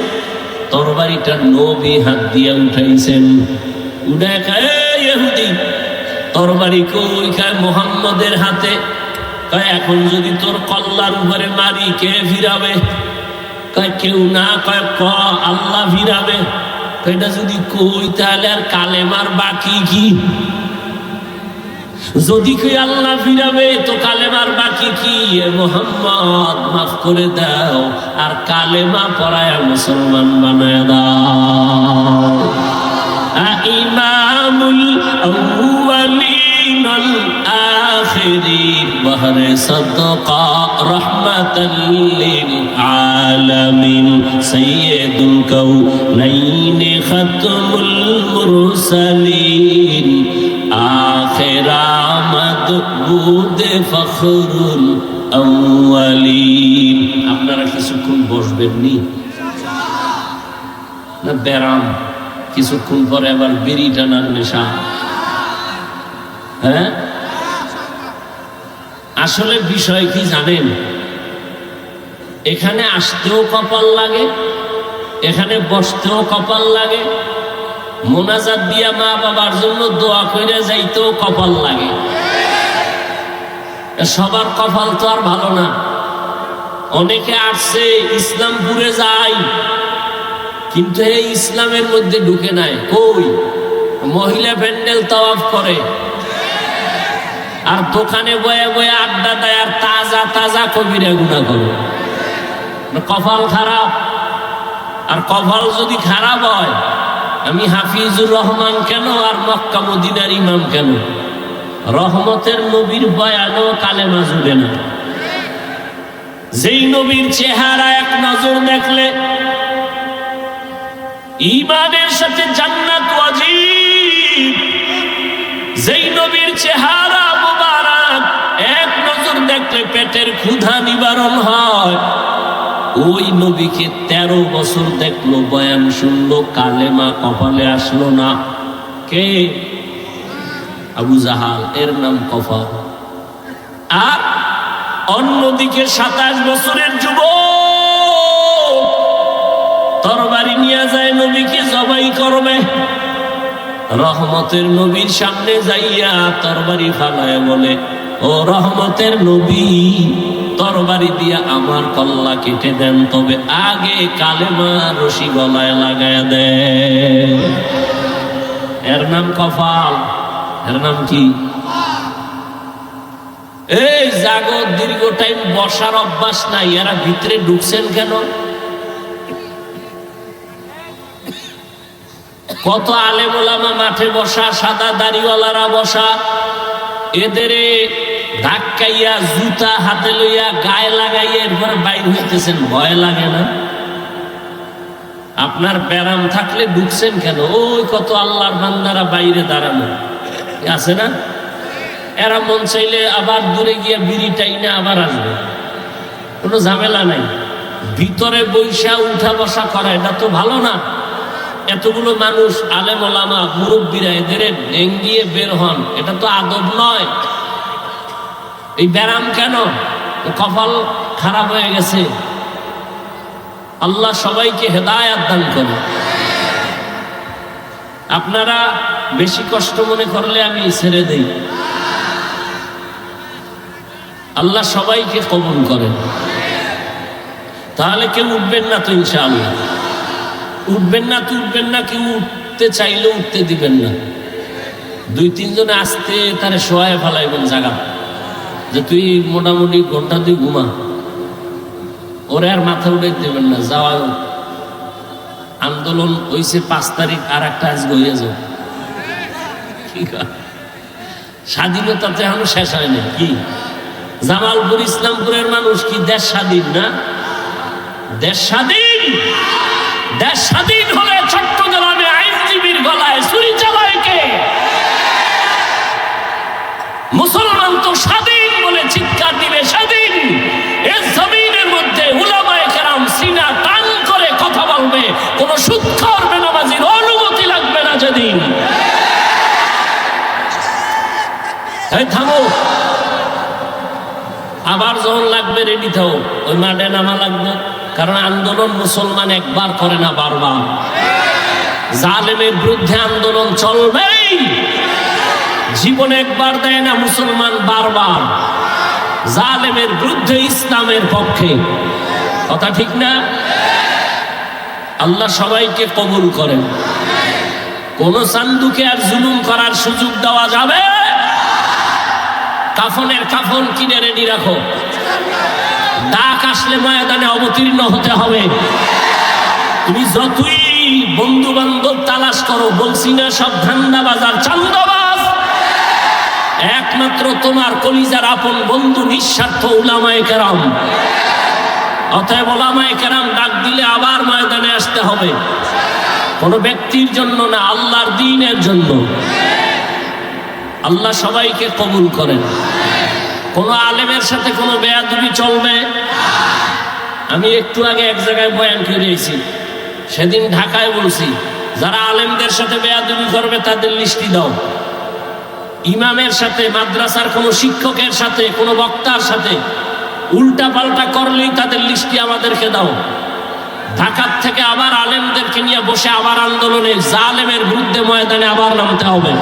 Speaker 1: তরবারিটা নবী হাত দিয়ে উঠাইছেন। উঠে খায় ইহুদি তরবারি কই? খায় মুহাম্মদের হাতে। কয় এখন যদি তোর কল্লার উপরে মারি কে ভিড়াবে? কয় কেউ না। কয় ক আল্লাহ ভিড়াবে। এটা যদি কই তাহলে আর কালেমার বাকি কি? যদি কই আল্লাহ ফিরাবে তো কালেমার বাকি কি? মুহাম্মদ মাফ করে দাও, আর কালেমা পড়ায় মুসলমান বানায় দাও। ইমামুল আউয়ালিন ওয়াল আখিরিন, বহরে সাদকা রাহমাতাল লিল আলামিন, সাইয়্যিদুল কাউনাইন খাতমুল মুরসালিন, আখিরামত বুদে ফখরুল আউয়ালিন। আপনারা কিছুক্ষণ বসবেন নি না? ব্যারাম কিছুক্ষণ পরে আবার বিড়ি টানার নেশা। হ্যাঁ, আসলে বিষয় কি জানেন? এখানে আসতেও কপাল লাগে, এখানে বসতেও কপাল লাগে, মোনাজাত দিয়া মা বাবার জন্য দোয়া করে যাইতেও কপাল লাগে। সবার কপাল তো আর ভালো না। অনেকে আসছে ইসলামপুরে যায়, কিন্তু এই ইসলামের মধ্যে ঢুকে নাই। কই? মহিলা প্যান্ডেল তাওয়াফ করে, আর দোকানে বয়ে বয়ে আড্ডা দেয়, আর তাজা তাজা কবিরা গুনাহ করে। কপাল খারাপ। আর কপাল যদি খারাপ হয়, আমি হাফিজুর রহমান কেন আর মক্কা মদিনার ইমাম কেন? রহমতের নবীর বয়ানও কালেমা জুড়ে না। যেই নবীর চেহারা এক নজর দেখলে ঈমানের সাথে জান্নাত ওয়াজিব, যেই নবীর চেহারা মুবারক এক নজর দেখলে পেটের ক্ষুধা নিবারণ হয়, ওই নবীকে 13 বছর দেখলো, বয়ান শুনলো, কালেমা কপালে আসলো না। কে? আবু জাহাল, এর নাম কফর। আর অন্যদিকে 27 বছরের যুবক তরবারি নিয়ে যায়, নবীকে জবাই করবে। রহমতের নবীর সামনে যাইয়া তরবারি ফালায় বলে, ও রহমতের নবী, তরবারি দিয়া আমার কল্লা কেটে দেন, তবে আগে কালেমা রশি গলায় লাগায় দেন। এর নাম কপাল। এর নাম কি? এই জাগো, দীর্ঘ টাইম বসার অভ্যাস নাই, এরা ভিতরে ঢুকছেন কেন? কত আলেম ওলামা মাঠে বসা, সাদা দাড়িওয়ালারা বসা, এদের ধাক্কাইয়া জুতা হাতে লইয়া গায়ে লাগাইয়া এরপর বাইর হইতেছেন, ভয় লাগে না? আপনার ব্যারাম থাকলে ঢুকছেন কেন? ওই কত আল্লাহর বান্দারা বাইরে দাঁড়ানো আছে না, এরা মন চাইলে আবার দূরে গিয়া বিড়ি টাইনা আবার আসবে, কোনো ঝামেলা নাই। ভিতরে বৈশা উঠা বসা করা এটা তো ভালো না। এতগুলো মানুষ, আলেম ওলামা মুরব্বীরা, এদের ডেঙ্গিয়ে বের হন, এটা তো আদব নয়। এই ব্যারাম কেন? কপাল খারাপ হয়ে গেছে। আল্লাহ সবাইকে হেদায়াত দান করে। আপনারা বেশি কষ্ট মনে করলে আমি ছেড়ে দেই। আল্লাহ সবাইকে কবুল করেন। তাহলে কেউ উঠবেন না তো? ইনশাআল্লাহ উঠবেন না তো? উঠবেন না, কেউ উঠতে চাইলেও উঠতে দিবেন না। 2-3 জনে আসতে তারে শোয়ায় ফেলাইবেন জায়গা, যে তুই মোটামুটি ঘন্টা 2 ঘুমা। ওরে আর মাথা উঠে দেবেন না। যাওয়া আন্দোলন হয়েছে 5 তারিখ, আর একটা আজকে হয়ে যাও। স্বাধীনতাতে এখনো শেষ হয় না। কি জামালপুর ইসলামপুরের মানুষ কি দেশ স্বাধীন না? দেশ স্বাধীন। দেশ স্বাধীন হলে চট্টগ্রামে আইনজীবীর গলায় ছুরি চালায় কে? মুসলমান তো স্বাধীন বলে চিৎকার দিবে স্বাধীন। এই জমিনের মধ্যে উলামায়ে কেরাম সিনা টান করে কথা বলবে, কোন সুদখোর বেনামাজির অনুমতি লাগবে না যেদিন। এই থামো, আবার যখন লাগবে রেডি থাও, ওই মাঠে নামা লাগবে। কারণ আন্দোলন মুসলমান একবার করে না, বারবার। জালেমের বিরুদ্ধে আন্দোলন চলবেই। জীবন একবার দেয় না মুসলমান, বারবার। জালেমের বিরুদ্ধে, ইসলামের পক্ষে। কথা ঠিক না? আল্লাহ সবাইকে কবুল করেন। কোন সান্দুকে আর জুলুম করার সুযোগ দেওয়া যাবে? কাফনের কাফন কিনে রেডি রাখো। ডাক আসলে ময়দানে অবতীর্ণ হতে হবে। তুমি যতই বন্ধু বান্ধব তালাশ করো, বলছি না সব ধান্দাবাজ আর চান্দাবাজ, একমাত্র তোমার কলিজার আপন বন্ধু নিঃস্বার্থ উলামায়ে কেরাম। অতএব উলামায়ে কেরাম ডাক দিলে আবার ময়দানে আসতে হবে। কোন ব্যক্তির জন্য না, আল্লাহর দ্বীনের জন্য। আল্লাহ সবাইকে কবুল করেন। কোন আলেমের সাথে কোনো বেয়াদবি চলবে? আমি একটু আগে এক জায়গায় বয়ান করেছি, সেদিন ঢাকায় বলছি, যারা আলেমদের সাথে বেয়াদবি করবে তাদের লিস্টি দাও। ইমামের সাথে, মাদ্রাসার কোনো শিক্ষকের সাথে, কোনো বক্তার সাথে উল্টা পাল্টা করলেই তাদের লিস্টি আমাদেরকে দাও। ঢাকার থেকে আবার আলেমদেরকে নিয়ে বসে আবার আন্দোলনে, জালেমের বিরুদ্ধে ময়দানে আবার নামতে হবে।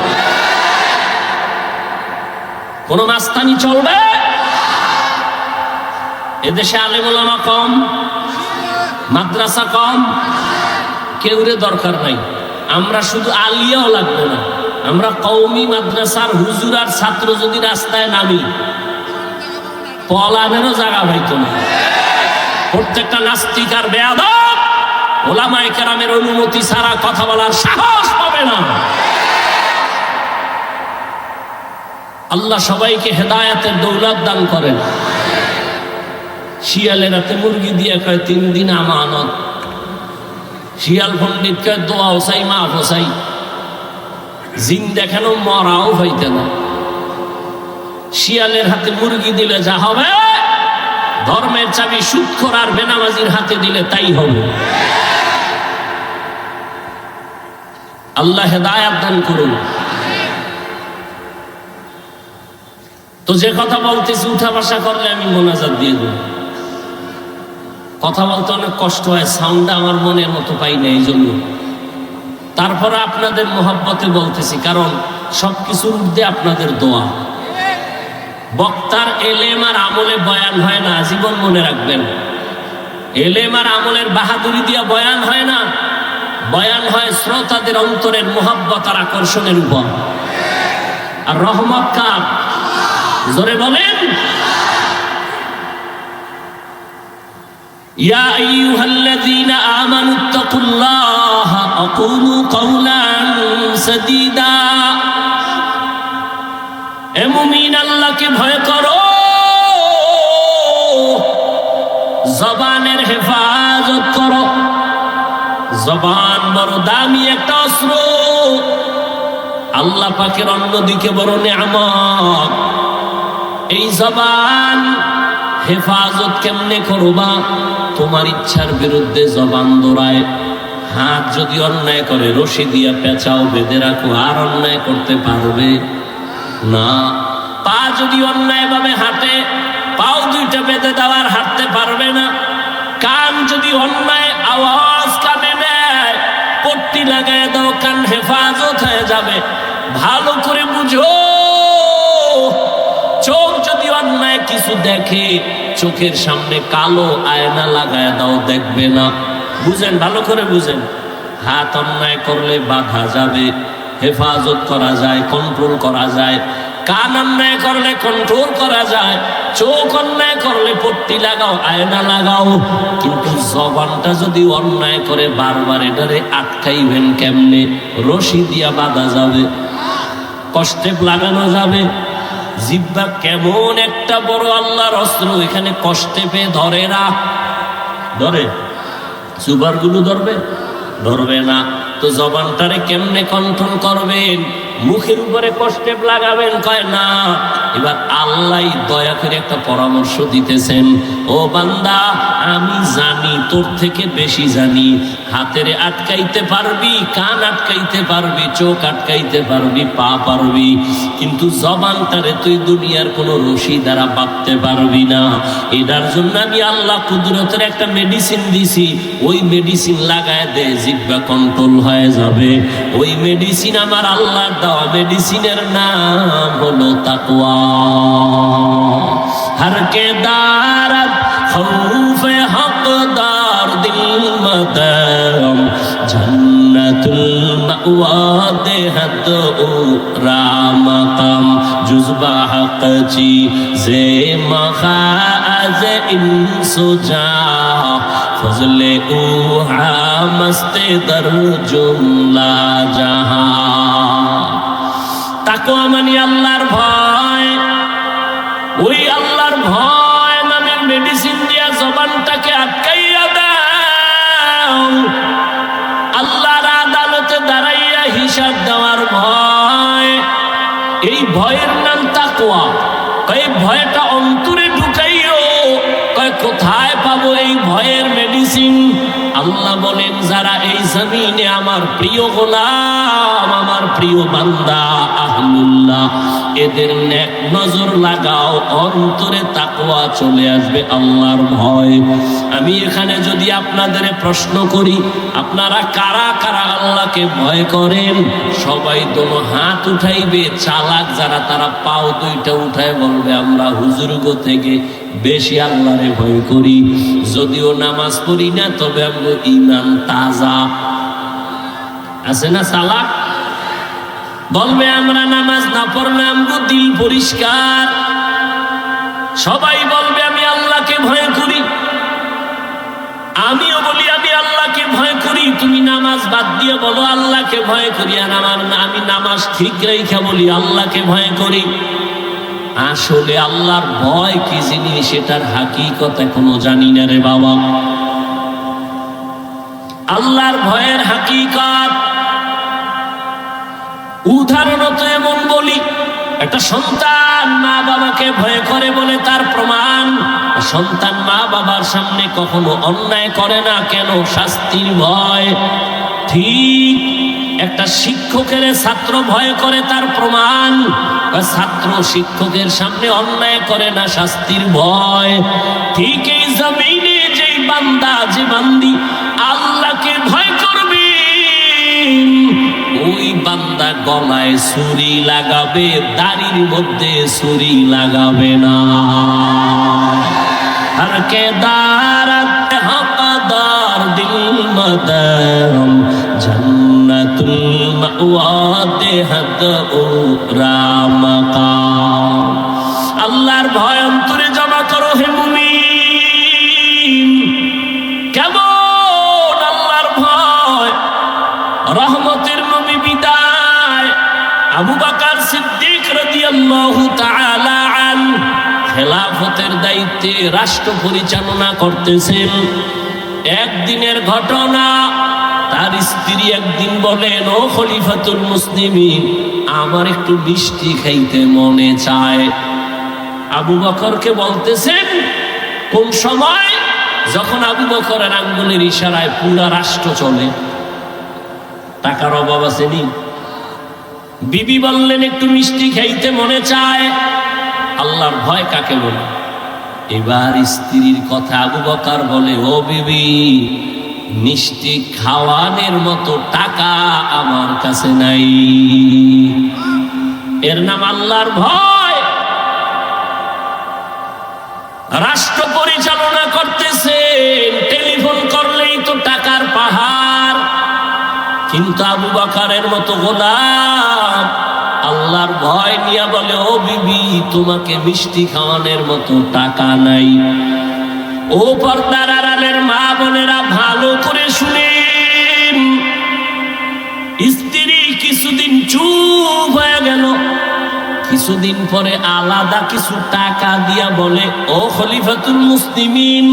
Speaker 1: কোন মাস্তানি চলবে? এদেশে আলেম ওলামা কম, মাদ্রাসা কম, কেউরে দরকার নাই। আমরা শুধু আলিয়াও লাগবে না, আমরা কওমি মাদ্রাসার হুজুর আর ছাত্র যদি রাস্তায় নামি, পলানেরও জায়গা হইতো না। প্রত্যেকটা নাস্তিক আর বেয়াদব ওলামায়ে কেরামের অনুমতি ছাড়া কথা বলার সাহস পাবে না। আল্লাহ সবাইকে হেদায়াতের দৌলত দান করেন। শিয়ালের হাতে মুরগি দিয়ে কয় 3 দিন আমানত। শিয়াল পণ্ডিত কয় দোয়া হোসাই, মা হোসাই। জিন দেখানো মরাও হইতে না। শিয়ালের হাতে মুরগি দিলে যা হবে, ধর্মের চাবি সুদখোর আর বেনামাজির হাতে দিলে তাই হবে। আল্লাহ হেদায়াত দান করুন। তো যে কথা বলতেছি, উঠা বসা করলে আমি মোনাজাত দিয়ে দেব। কথা বলতে অনেক কষ্ট হয়, সাউন্ডটা আমার মনের মতো পাই না, এই জন্য। তারপরে আপনাদের মহব্বতে বলতেছি, কারণ সবকিছুর ঊর্ধ্বে আপনাদের দোয়া। বক্তার এলেম আর আমলে বয়ান হয় না, জীবন মনে রাখবেন। এলেম আর আমলের বাহাদুরি দিয়া বয়ান হয় না, বয়ান হয় শ্রোতাদের অন্তরের মোহাব্বত আর আকর্ষণের উপর। আর রহমত কার? জোরে বলেন। ইয়া আইয়ুহাল্লাযীনা আমানুত্তাকুল্লাহা ওয়া কুলু কাওলান সাদীদা। এ মুমিন, আল্লাহকে ভয় করো, জবানের হেফাজত করো। জবান বড় দামি একটা অস্ত্র, আল্লাহ পাকের অন্যদিকে বড় নিয়ামত। এই জবান হেফাজত কেমনে করবা? তোমার ইচ্ছার বিরুদ্ধে জবান দৌড়ায়। হাত যদি অন্যায় করে রশি দিয়া পেঁচাও বেঁধে রাখো, আর অন্যায় করতে পারবে না। পা যদি অন্যায় ভাবে হাঁটে, পাও দুইটা বেঁধে দেওয়ার হাঁটতে পারবে না। কান যদি অন্যায় আওয়াজ কানে নেয়, পট্টি লাগাই দাও, কান হেফাজত হয়ে যাবে। ভালো করে বুঝো, চোখ যদি অন্যায় কিছু দেখে, চোখের সামনে কালো আয়না লাগায় দাও, দেখবে না। বুঝেন, ভালো করে বুঝেন। হাত অন্যায় করলে বাধা যাবে, হেফাজত করা যায়, কন্ট্রোল করা যায়। কান অন্যায় করলে কন্ট্রোল করা যায়। চোখ অন্যায় করলে পট্টি লাগাও, আয়না লাগাও। কিন্তু জবানটা যদি অন্যায় করে বারবার, এটারে আটকাইবেন কেমনে? রশি দিয়া বাঁধা যাবে, কষ্টে লাগানো যাবে। জিহ্বা কেমন একটা বড় আল্লাহর অস্ত্র, এখানে কষ্টে পেয়ে ধরে না। ধরে? সুপারগুলো ধরবে? ধরবে না। তো জবানটারে কেমনে কন্ট্রোল করবেন? মুখের উপরে কষ্টে লাগাবেন? কয় না। এবার আল্লাহ দয়া করে একটা পরামর্শ দিতেছেন, ও বান্দা, আমি জানি, তোর থেকে বেশি জানি। হাতের আটকাইতে পারবি, কান আটকাইতে পারবি, চোখ আটকাইতে পারবি, পা পারবি, কিন্তু জবানটারে তুই দুনিয়ার কোনো রশি দ্বারা বাঁধতে পারবি না। এটার জন্য আমি আল্লাহ কুদরতের একটা মেডিসিন দিছি, ওই মেডিসিন লাগায় দে, জিহ্বা কন্ট্রোল হয়ে যাবে। ওই মেডিসিন আমার আল্লাহর দেওয়া, মেডিসিনের নাম হলো তাকওয়া। हर के दारत खौफ हकदार दिल मदम जन्नतुल मअवा देहत रामकम जुज़बा हक ची जे मखाज इंसुजा फजले उहा मस्ते दर जुमला जहां। তাকওয়া মানে আল্লাহর ভয়। ওই আল্লাহর ভয় নামের মেডিসিন দিয়া জবানটাকে আটকাইয়া দাও। আল্লাহর আদালতে দাঁড়াইয়া হিসাব দেওয়ার ভয়, এই ভয়ের নাম তাকওয়া। এই ভয়টা অন্তরে ঢুকাইও। কোথায় পাবো এই ভয়ের মেডিসিন? আল্লাহ বলেন, যারা এই জমিনে আমার প্রিয় গোলাম, আমার প্রিয় বান্দা আহলুল্লাহ, এদের নেক নজর লাগাও, অন্তরে তাকওয়া চলে আসবে, আল্লাহর ভয়। আমি এখানে যদি আপনাদের প্রশ্ন করি, আপনারা কারা কারা আল্লাহকে ভয় করেন? সবাই দোনো হাত উঠাইবে। চালাক যারা, তারা পাও দুইটা উঠায় বলবে, আমরা হুজুরগো থেকে বেশি আল্লাহরে ভয় করি। যদিও নামাজ পড়ি না, তবে আমরা ঈমান তাজা আছে না? চালাক বলবে, আমরা নামাজ না পড়লে আমগো দিল পরিষ্কার। সবাই বলবে, আমি আল্লাহকে ভয় করি। আমিও বলি, আমি আল্লাহকে ভয় করি। তুমি নামাজ বাদ দিয়ে বলো আল্লাহকে ভয় করি, আর আমি নামাজ ঠিক রেখে বলি আল্লাহকে ভয় করি। আসলে আল্লাহর ভয় কি জিনিস, সেটার হাকিকত এখনো জানি না রে বাবা। আল্লাহর ভয়ের হাকিকত উদাহরণত এমন বলি, একটা সন্তান মা বাবাকে ভয় করে বলে তার প্রমাণ, সন্তান মা বাবার সামনে কখনো অন্যায় করে না। কেন? শাস্তির ভয়। ঠিক একটা শিক্ষকের ছাত্র ভয় করে, তার প্রমাণ, ছাত্র শিক্ষকের সামনে অন্যায় করে না, শাস্তির ভয়। ঠিক এই জমিনে যে বান্দা, যে বান্দি আল্লাহকে ভয় করবে, ওই বান্দা গলায় ছুরি লাগাবে, দাড়ির মধ্যে ছুরি লাগাবে না। हर के दारत हकदार दिल मदम ওয়াদেহদউ রামাকাম। আল্লাহর ভয় অন্তরে জমা করো হে মুমিন। কেমন আল্লাহর ভয়? রহমতের নবী বিদায়, আবু বকর সিদ্দিক রাদিয়াল্লাহু তাআলা আনহু খেলাফতের দায়িত্বে রাষ্ট্র পরিচালনা করতেছেন। একদিনের ঘটনা, তার স্ত্রী একদিন বলেন, ও খলিফাতুল মুসলিমিন, আমার একটু মিষ্টি খাইতে মনে চায়। আবু বকরকে বলতেছেন, কোন সময়? যখন আবু বকরের আঙ্গুলের ইশারায় পুরা রাষ্ট্র চলে। টাকার অভাব আসেনি। বিবি বললেন, একটু মিষ্টি খাইতে মনে চায়। আল্লাহর ভয় কাকে বলে? এবার স্ত্রীর কথা আবু বকর বলে, ও বিবি, মিষ্টি খাওয়ানোর মতো টাকা আমার কাছে নাই। এর নাম আল্লাহর ভয়। রাষ্ট্র পরিচালনা করতেছেন, টেলিফোন করলেই তো টাকার পাহাড়। কিন্তু আবু বকরের মতো গোলাম আল্লাহর ভয় নিয়ে বলে, ও বিবি, তোমাকে মিষ্টি খাওয়ানোর মতো টাকা নাই। ও পর্দার আড়ালের মা বোনেরা, ভালো করে শুনেন। স্ত্রী কিছুদিন চুপ হয়ে গেল। কিছুদিন পরে আলাদা কিছু টাকা দিয়া বলে, ও খলিফাতুল মুসলিমিন,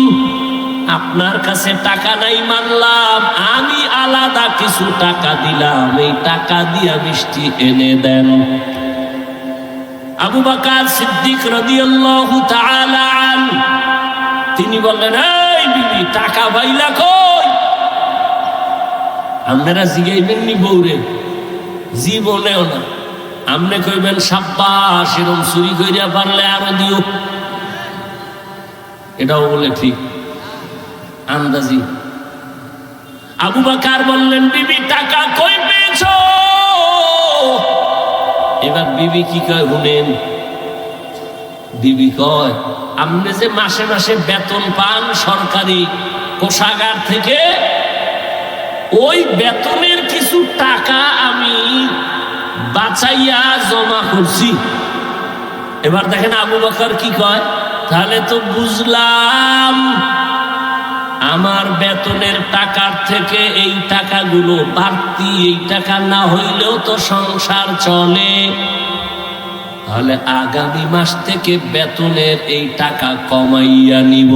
Speaker 1: আপনার কাছে টাকা নাই মানলাম, আমি আলাদা কিছু টাকা দিলাম, এই টাকা দিয়া মিষ্টি এনে দেন। আবু বকর সিদ্দিক রাদিয়াল্লাহু তাআলা আনহু তিনি বললেন, এই বিবি, টাকা পাইলা কই? আপনারা জিগাইবেন নি বউরে? জীবনেও না। আমনে কইবেন, সাব্বাস, এরকম চুরি কইরা পারলে আরো দিও। এটাও বলে ঠিক আন্দাজি। আবু বকর বললেন, বিবি, টাকা কই পেয়েছো? এবার বিবি কি কয় শুনেন। বিবি কয়, আপনি যে মাসে মাসে বেতন পান সরকারি কোষাগার থেকে, ওই বেতনের কিছু টাকা আমি বাঁচাইয়া জমা করছি। এবার দেখেন আবু বকর কি কয়, তাহলে তো বুঝলাম আমার বেতনের টাকার থেকে এই টাকাগুলো বাড়তি, এই টাকা না হইলেও তো সংসার চলে। তাহলে আগামী মাস থেকে বেতনের এই টাকা কমাইয়া নিব,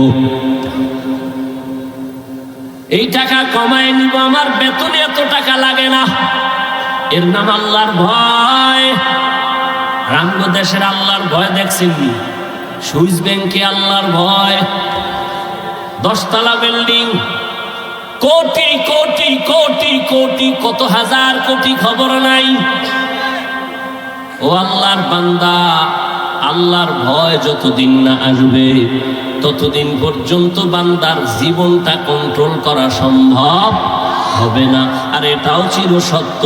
Speaker 1: এই টাকা কমাই নিব, আমার বেতনে এত টাকা লাগে না। এর নাম আল্লাহর ভয়। রাঙ্গ দেশের আল্লাহর ভয় দেখছেন? সুইস ব্যাংকে আল্লাহর ভয়। 10 তলা বিল্ডিং, কোটি কোটি কোটি কোটি, কত হাজার কোটি খবর নাই। ও আল্লাহর বান্দা, আল্লাহর ভয় যতদিন না আসবে ততদিন পর্যন্ত বান্দার জীবনটা কন্ট্রোল করা সম্ভব হবে না। আর এটাও চির সত্য,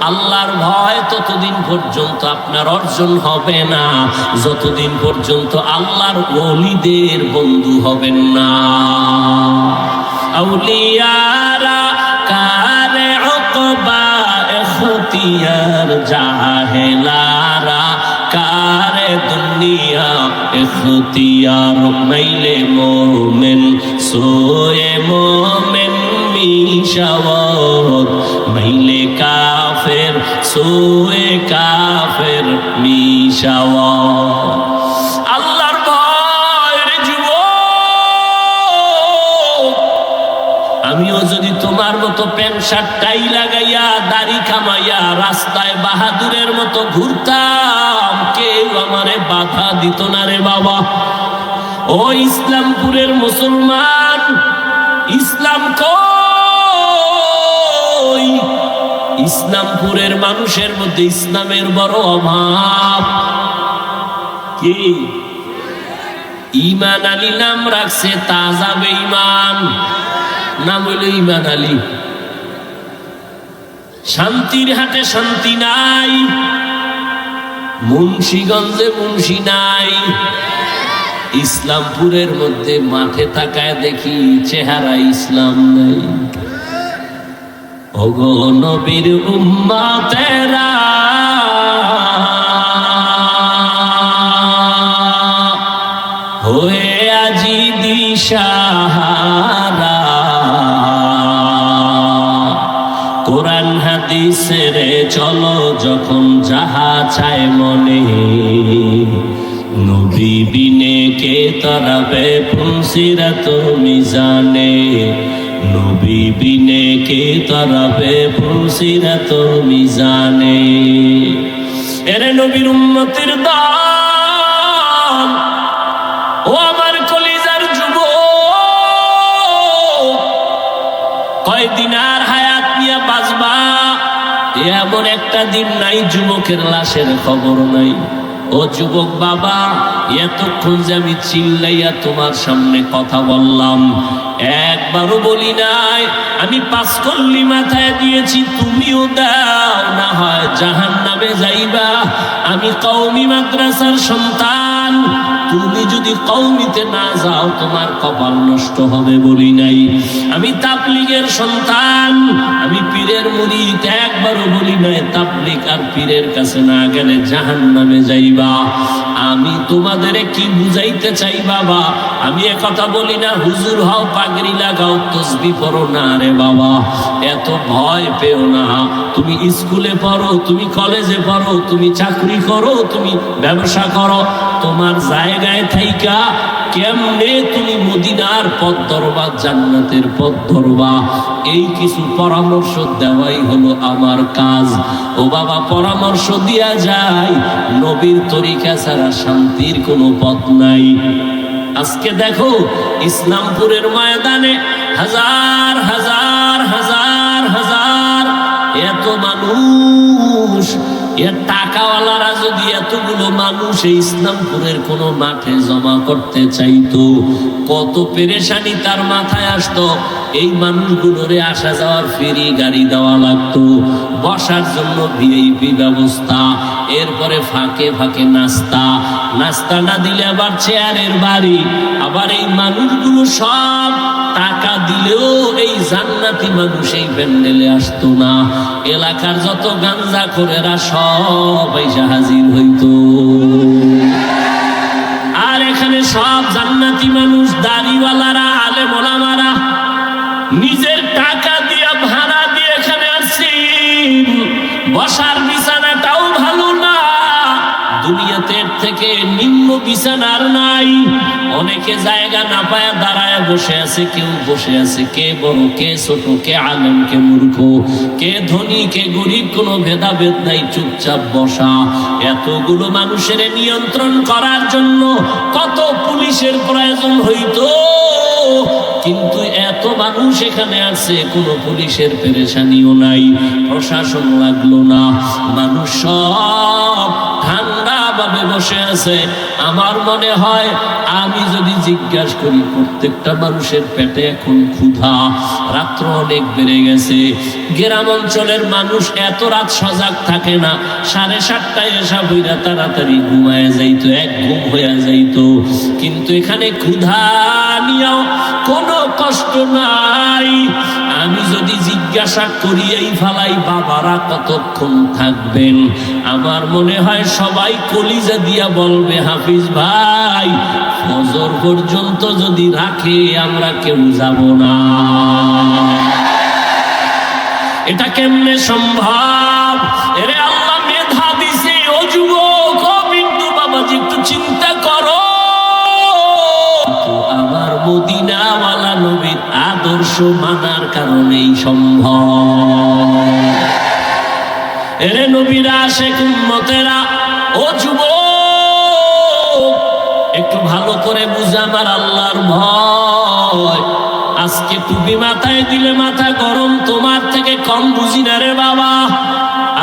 Speaker 1: আল্লাহর ভয় ততদিন পর্যন্ত আপনার অর্জন হবে না যতদিন পর্যন্ত আল্লাহর ওলিদের বন্ধু হবেন না। আউলিয়ারা কারে উকবা ইখতিয়ার, জাহেলারা কারে দুনিয়া ইখতিয়ার। মাইলে মোমেন সোয়ে মোমেন মিশাওয়াত, মাইলে কাফের সোয়ে কাফের মিশাওয়াত। আল্লাহর ভয়ের যুবক, আমিও যদি তোমার মতো প্যান্ট শার্ট টাই লাগাইয়া দাড়ি কামাইয়া রাস্তায় বাহাদুরের মতো ঘুরতাম, কেউ আমারে বাধা দিত না রে বাবা। ও ইসলামপুরের মুসলমান, ইসলাম কই? ইসলামপুরের মানুষের মধ্যে ইসলামের বড় অভাব। কি ঈমান আলী নাম রাখছে, তাজা বেঈমান, নাম হইল ঈমান আলী। শান্তির হাটে শান্তি নাই, মুন্সিগঞ্জে মুন্সি নাই। ইসলামপুরের মধ্যে মাঠে তাকায় দেখি চেহারা ইসলাম নাই। ওগো নবীর উম্মতেরা হয়ে আজি দিশাহারা, কোরআন হাদিসের চলো যখন যাহা চায় মনে, নবী বিনে কে তরাবে ফুলসিরাত মিজানে, নবী বিনে কে তরাবে ফুলসিরাত মিজানে। এরে নবীর উম্মতের দল, ও আমার কলিজার যুবক, কয়দিন আর হায়াত নিয়ে বাঁচবা এমন একটা দিন নাই যুবকের লাশের খবর নাই। ও যুবক বাবা, এতক্ষণ যে আমি চিল্লাইয়া তোমার সামনে কথা বললাম, একবারও বলি নাই আমি 5 কল্লি মাথায় দিয়েছি তুমিও দাও, না হয় জাহান্নামে যাইবা। আমি কওমি মাদ্রাসার সন্তান, তুমি যদি কওমিতে না যাও তোমার কপাল নষ্ট হবে বলি নাই। আমি তাবলীগের সন্তান, আমি পীরের মুরিদ, একবারও বলি নাই তাবলীগ আর পীরের কাছে না গেলে জাহান্নামে যাইবা। আমি তোমাদের কি বুঝাইতে চাই বাবা, আমি একথা বলি না হুজুর হও, পাগড়ি লাগাও, তসবিহ পড়ো না রে বাবা, এত ভয় পেও না। তুমি স্কুলে পড়ো, তুমি কলেজে পড়ো, তুমি চাকরি করো, তুমি ব্যবসা করো, তোমার জায়গায় থাইকা কেমনে তুমি মদিনার পথ ধরবা, জান্নাতের পথ ধরবা, এই কিছু পরামর্শ দেওয়াই হলো আমার কাজ। ও বাবা, পরামর্শ দিয়া যায়, নবীর তরিকা ছাড়া শান্তির কোনো পথ নাই। আজকে দেখো ইসলামপুরের ময়দানে হাজার হাজার হাজার হাজার এত মানুষ, এর টাকাওয়ালারা যদি এতগুলো মানুষ এই ইসলামপুরের কোনো মাঠে জমা করতে চাইতো, কত পেরেশানি তার মাথায় আসতো। এই মানুষগুলোরে আসা যাওয়ার ফেরি গাড়ি দেওয়া লাগতো, বসার জন্য ভিআইপি ব্যবস্থা, এরপরে ফাঁকে ফাঁকে নাস্তা, নাস্তা না দিলে আবার চেয়ারের বাড়ি। আবার এই মানুষগুলো সব টাকা দিলেও এই জান্নাতি মানুষ এই প্যান্ডেলে আসতো না। এলাকার যত গাঞ্জাখোরেরা সব এসে হাজির হইতো, আর এখানে সব জান্নাতি মানুষ, দাড়িওয়ালারা, আলেম ওলামারা নিজের টাকা দিয়ে ভাড়া দিয়ে এখানে আসছি। বসার বিছানাটাও ভালো না, দুনিয়াতে থেকে নিম্ন বিছানার নাই। অনেকে জায়গা না পায় দাঁড়ায় বসে আছে, কেউ বসে আছে, কে বড় কে ছোট, কে আলেম কে মূর্খ, কে ধনী কে গরিব, কোনো ভেদাভেদ নাই, চুপচাপ বসা। এতগুলো মানুষের নিয়ন্ত্রণ করার জন্য কত পুলিশের প্রয়োজন হইতো, কিন্তু এত মানুষ এখানে আছে, কোনো পুলিশের পেরেশানিও নাই, প্রশাসন লাগলো না, মানুষ সব ঠান্ডা ভাবে বসে আছে। আমার মনে হয় আমি যদি জিজ্ঞাসা করি, প্রত্যেকটা মানুষের পেটে এখন ক্ষুধা, রাত্র অনেক বেড়ে গেছে। গ্রাম অঞ্চলের মানুষ এত রাত সজাগ থাকে না, 7:30টায় এসা বইরা তাড়াতাড়ি ঘুমায় যাইতো, এক ঘুম হয়ে যাইতো। কিন্তু এখানে ক্ষুধা নিয়েও কোনো কষ্ট নাই। আমি যদি জিজ্ঞাসা করি এই ফালাই বাবারা কতক্ষণ থাকবেন, আমার মনে হয় সবাই কলিজা দিয়া বলবে হাফিজ ভাই ফজর পর্যন্ত যদি রাখে আমরা কেউ যাব না। এটা কেমনে সম্ভব? এরে আল্লাহ মেধা দিছে। ও যুবক, ও বিন্দু বাবাজি, একটু চিন্তা করো। আমার মদিনাওয়ালা নবীর আদর্শ মানার কারণেই সম্ভব। এরে নবীর আশিক উম্মতেরা, ও যুবক, একটু ভালো করে বুঝে আমার আল্লাহর ভয়। আজকে টুপি মাথায় দিলে মাথা গরম, তোমার থেকে কম বুঝি না রে বাবা।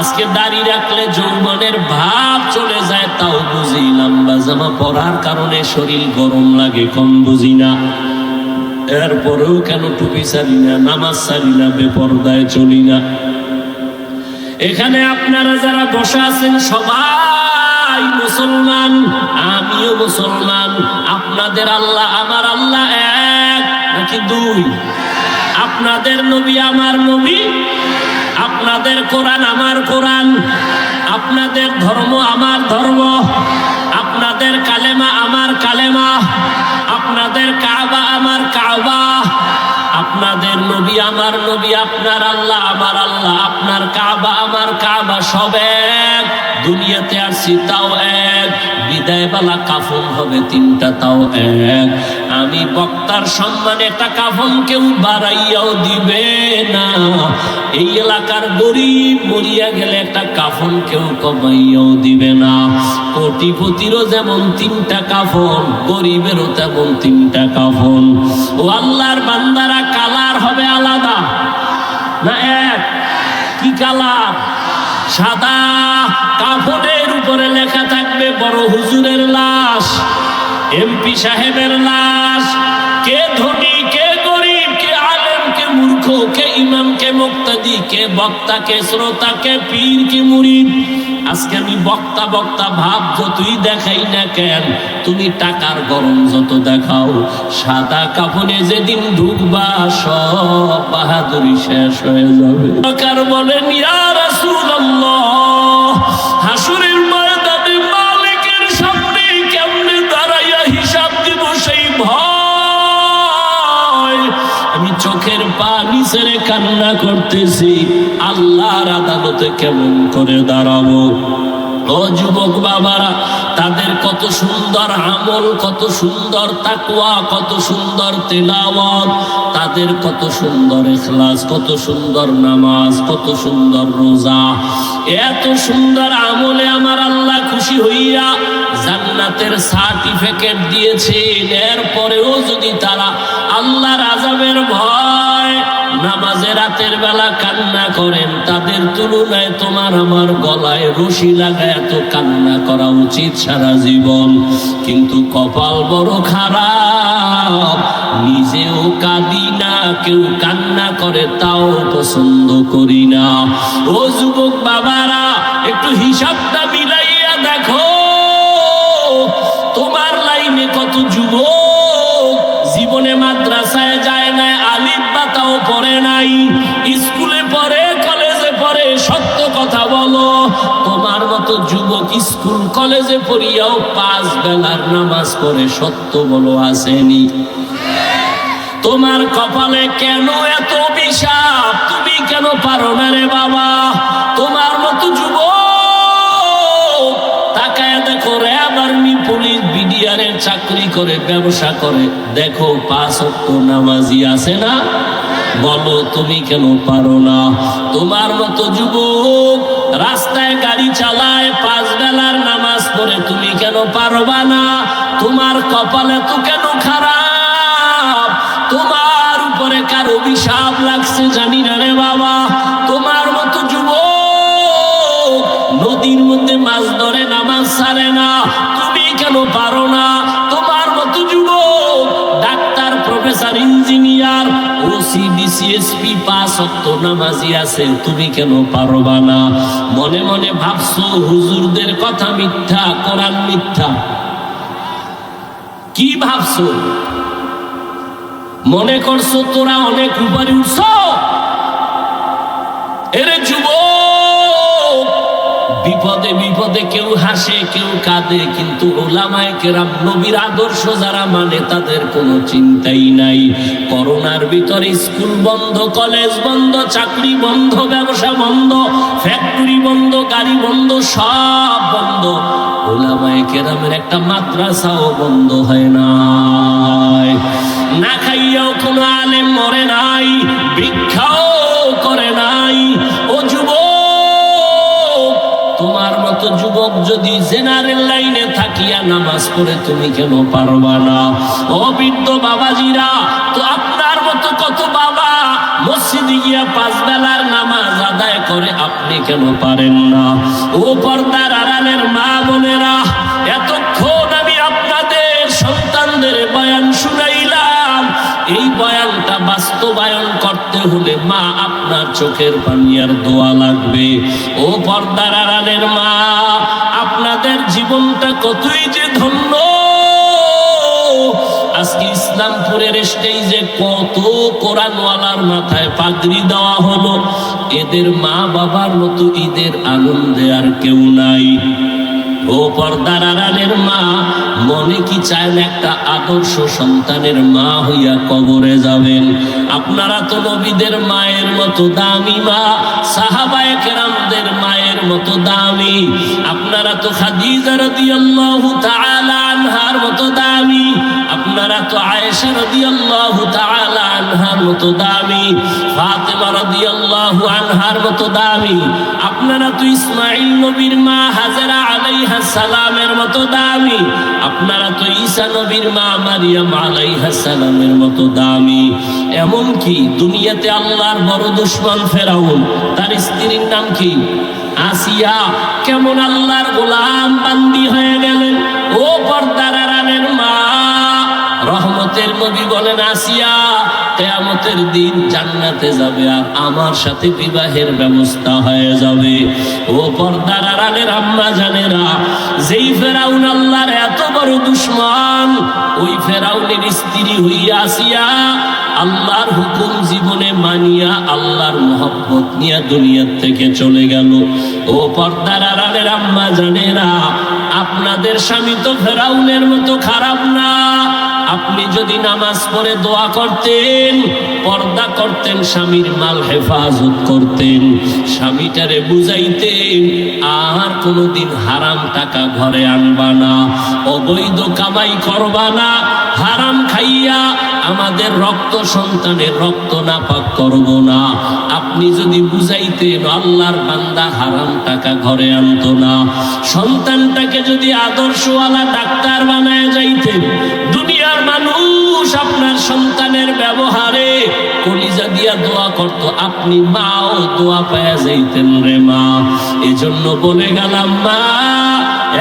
Speaker 1: আজকে দাড়ি রাখলে যৌবনের ভাব চলে যায়, তাও বুঝি। লম্বা জামা পরার কারণে শরীর গরম লাগে, কম বুঝি না। এরপরেও কেন টুপি ছাড়ি না, নামাজ ছাড়ি না, বেপরদায় চলি না। এখানে আপনারা যারা বসে আছেন সবাই মুসলমান, আমিও মুসলমান। আপনাদের আল্লাহ আমার আল্লাহ এক নাকি দুই? আপনাদের নবী আমার নবী আপনাদের কোরআন আমার কোরআন, আপনাদের ধর্ম আমার ধর্ম, আপনাদের কালেমা আমার কালেমা, আপনাদের কাবা আমার কাবা, আপনাদের নবী আমার নবী, আপনার আল্লাহ আমার আল্লাহ, আপনার কাবা আমার কাবা, সব এক। দুনিয়াতে আসছি তাও এক, বিদায়বেলা কাফন হবে তিনটা তাও এক। আমি বক্তার সম্মানে একটা কাফন কেউ বাড়াইয়াও দিবে না। এই এলাকার গরিব মরিয়া গেলে একটা কাফন কেউ কমাইয়াও দিবে না। কোটিপতিরও যেমন তিনটা কাফন, গরিবেরও তেমন তিনটা কাফন। ও আল্লাহর বান্দারা, কালার হবে আলাদা না এক? কি কালার? সাদা। কাফনের উপরে লেখা থাকবে বড় হুজুরের লাশ, এমপি সাহেবের লাশ, কে ধনী কে গরিব, কে আলেম কে মূর্খ, কে ইমাম কে মুক্তাদি, কে বক্তা কে শ্রোতা, কে পীর কে মুরিদ। আজকে আমি বক্তা বক্তা ভাব যতই দেখাই না কেন, তুমি টাকার গরম যত দেখাও, সাদা কাফনে যেদিন ঢুকবা সব বাহাদুরি শেষ হয়ে যাবে। কার বলেন ইয়া রাসূলুল্লাহ, হাসরের ময়দানে মালিকের সামনে কেমনে দাঁড়াইয়া হিসাব দিব সেই ভয়। আমি চোখের পানি ছেড়ে কান্না করতেছি, আল্লাহর আদালতে কেমন করে দাঁড়াবো। ও যুবক বাবারা, তাদের কত সুন্দর আমল, কত সুন্দর তাকওয়া, কত সুন্দর তেলাওয়াত, তাদের কত সুন্দর ইখলাস, কত সুন্দর নামাজ, কত সুন্দর রোজা। এত সুন্দর আমলে আমার আল্লাহ খুশি হইয়া জান্নাতের সার্টিফিকেট দিয়েছেন। এরপরেও যদি তারা আল্লাহর আযাবের ভয় নামাজে রাতের বেলা কান্না করেন, তাদের তুলনায় তোমার আমার গলায় রশি লাগায় এত কান্না করা উচিত সারা জীবন। কিন্তু কপাল বড় খারাপ, নিজেও কাঁদি না, কেউ কান্না করে তাও পছন্দ করি না। ও যুবক বাবারা, একটু হিসাবটা মিলাইয়া দেখো, তোমার লাইনে কত যুবক জীবনে মাদ্রাসায় যায় না, আলিফ বাতাও পড়ে নাই, স্কুলে পড়ে, কলেজে পড়ে। সত্য কথা বলো, তোমার মতো যুবক স্কুল কলেজে পড়িয়াও 5 বেলার নামাজ পড়ে, সত্য বলো আসেনি? তোমার কপালে কেন এত অভিশাপ? তুমি কেন পারো না রে বাবা? তোমার মতো যুবক তাকায় দেখো, র্যাব আর্মি পুলিশ বিডিআরের চাকরি করে, ব্যবসা করে, দেখো 5 ওয়াক্ত নামাজি আছে না? বলো তুমি কেন পারো না? তোমার মতো যুবক রাস্তায় গাড়ি চালায়, 5 বেলার নামাজ পড়ে, তুমি কেন পারবা না? তোমার কপালে তো কেন খারাপ? তোমার উপরে কার অভিশাপ লাগছে জানি না রে বাবা। তোমার মতো যুবক নদীর মধ্যে মাছ ধরে, নামাজ ছাড়ে না, তুমি কেন পারো না? তোমার মতো যুবক doctor, professor, engineer, OC, DC SP, 5 ওয়াক্ত নামাজি আছে, তুমি কেন পারবা না? মনে মনে ভাবছো হুজুরদের কথা মিথ্যা, কোরআন মিথ্যা। কি ভাবছো? মনে করছো তোরা অনেক উপরে উঠছো? এরে যুবক, বিপদে বিপদে কেউ হাসে, কেউ কাঁদে, কিন্তু উলামায়ে কেরাম, নবীর আদর্শ যারা মানে, তাদের কোনো চিন্তাই নাই। করোনার ভিতরে স্কুল বন্ধ, কলেজ বন্ধ, চাকরি বন্ধ, ব্যবসা বন্ধ, ফ্যাক্টরি বন্ধ, গাড়ি বন্ধ, সব বন্ধ। উলামায়ে কেরামের একটা মাদ্রাসাও বন্ধ হয় নাই। না খাইয়াও কোনো আলেম মরে নাই, ভিক্ষাও করে নাই। ও যুবক, তোমার মতো যুবক যদি জেনারেল লাইনে থাকিয়া নামাজ পড়ে, তুমি কেন পারবা না? ও বৃদ্ধ বাবাজিরা, তো আপনার মতো কত বাবা মসজিদে গিয়া 5 বেলার নামাজ আদায় করে, আপনি কেন পারেন না? ও পর্দার আড়ালের মা বোনেরা, এতক্ষণ আমি আপনাদের সন্তানদের বয়ান শুনাইলাম। এই বয়ানটা বাস্তবায়ন করতে হলে মা, আপনার চোখের পানি আর দোয়া লাগবে। ও পর্দার আড়ালের মা, আপনাদের জীবনটা কতই যে ধন্য। আজকে ইসলামপুরের স্টেজে কত কোরআনওয়ালার মাথায় পাগড়ি দেওয়া হলো, এদের মা বাবার মতো ঈদের আনন্দে আর কেউ নাই। ও পর্দার আড়ালের মা, মনে কি চায় না একটা আদর্শ সন্তানের মা হইয়া কবরে যাবেন? আপনারা তো নবীদের মায়ের মতো দামি মা, সাহাবায়ে কেরামদের মায়ের মতো দামি, আপনারা তো খাদিজা রাদিয়াল্লাহু তাআলা আনহার মতো দামি, আপনারা তো আয়েশা রাদিয়াল্লাহু তাআলা আনহার মতো দামি, ফাতেমা রাদিয়াল্লাহু আনহার মতো দামি, আপনারা তো ইসমাঈল নবীর মা হাজেরা আলাইহা সালামের মতো দামি, আপনারা তো ঈসা নবীর মা মারিয়াম আলাইহা সালামের মতো দামি। এমন কি দুনিয়াতে আল্লাহর বড় দুশমন ফেরাউন, তার স্ত্রীর নাম কি? আসিয়া, কেমন আল্লাহর গোলাম বান্দি হয়ে গেলেন। ও পর্দার আড়ালের মা, রহমতের নবী বলেন আসিয়া কিয়ামতের দিন জান্নাতে যাবে আর আমার সাথে বিবাহের ব্যবস্থা হয়ে যাবে। ও পর্দার আড়ালের আম্মা জানেরা, যেই ফেরাউন আল্লাহর এত বড় দুশমন, ওই ফেরাউনের স্ত্রী হইয়া আসিয়া আল্লাহর হুকুম জীবনে মানিয়া আল্লাহর মহব্বত নিয়ে দুনিয়ার থেকে চলে গেল। ও পর্দার আড়ালের আম্মা জানেরা, আপনাদের স্বামী তো ফেরাউনের মতো খারাপ না। আপনি যদি নামাজ পড়ে দোয়া করতেন, পর্দা করতেন, স্বামীর মাল হেফাজত করতেন, স্বামীটারে বুঝাইতেন আর কোনোদিন হারাম টাকা ঘরে আনবা না, অবৈধ কামাই করবা না, হারাম খাইয়া আমাদের রক্ত সন্তানের রক্ত নাপাক করব না, আপনি যদি বুঝাইতেন, আল্লাহর বান্দা হারাম টাকা ঘরে আনতো না, সন্তানটাকে যদি আদর্শওয়ালা ডাক্তার বানায় যাইতেন, দুনিয়ার মানুষ আপনার সন্তানের ব্যবহারে কলিজা দিয়া দোয়া করত, আপনি মাও দোয়া পায়া যাইতেন রে মা। এজন্য বলে গেলাম মা,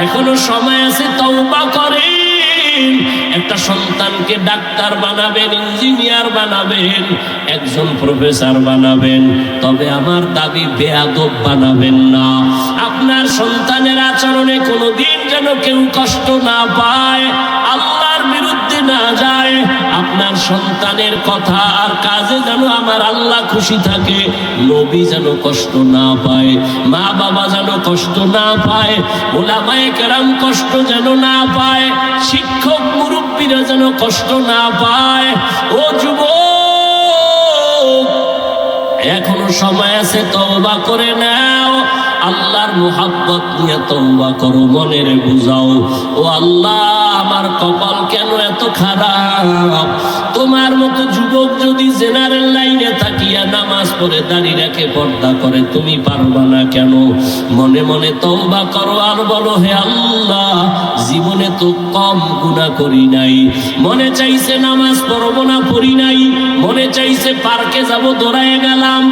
Speaker 1: এখনো সময় আছে, তওবা করেন। একটা সন্তানকে ডাক্তার বানাবেন, ইঞ্জিনিয়ার বানাবেন, একজন প্রফেসর বানাবেন, তবে আমার দাবি বেয়াদব বানাবেন না। আপনার সন্তানের আচরণে কোনোদিন যেন কেউ কষ্ট না পায়, আল্লাহর বিরুদ্ধে না যায়। আপনার সন্তানের কথা আর কাজে যেন আমার আল্লাহ খুশি থাকে, নবী যেন কষ্ট না পায়, মা বাবা যেন কষ্ট না পায়, ওলামায়ে কেরাম কষ্ট যেন না পায়, শিক্ষক মুরব্বীরা যেন কষ্ট না পায়। ও যুবক, এখনো সময় আছে, তওবা করে নাও, আল্লাহর মুহাব্বত নিয়ে তওবা করো, মনের বুঝাও, ও আল্লাহ আমার কপাল কেন এত খারাপ। তোমার মতো যুবক যদি জেনারেল লাইনে থাকিয়া নামাজ পড়ে দাঁড়িয়ে রেখে পর্দা করে, তুমি পারবা না কেন? মনে মনে তওবা করো আর বলো, হে আল্লাহ, জীবনে তো কম গুনাহ করি নাই, মনে চাইছে নামাজ পড়বো না, পড়ি নাই, মনে চাইছে পার্কে যাব দৌড়ায় গেলাম,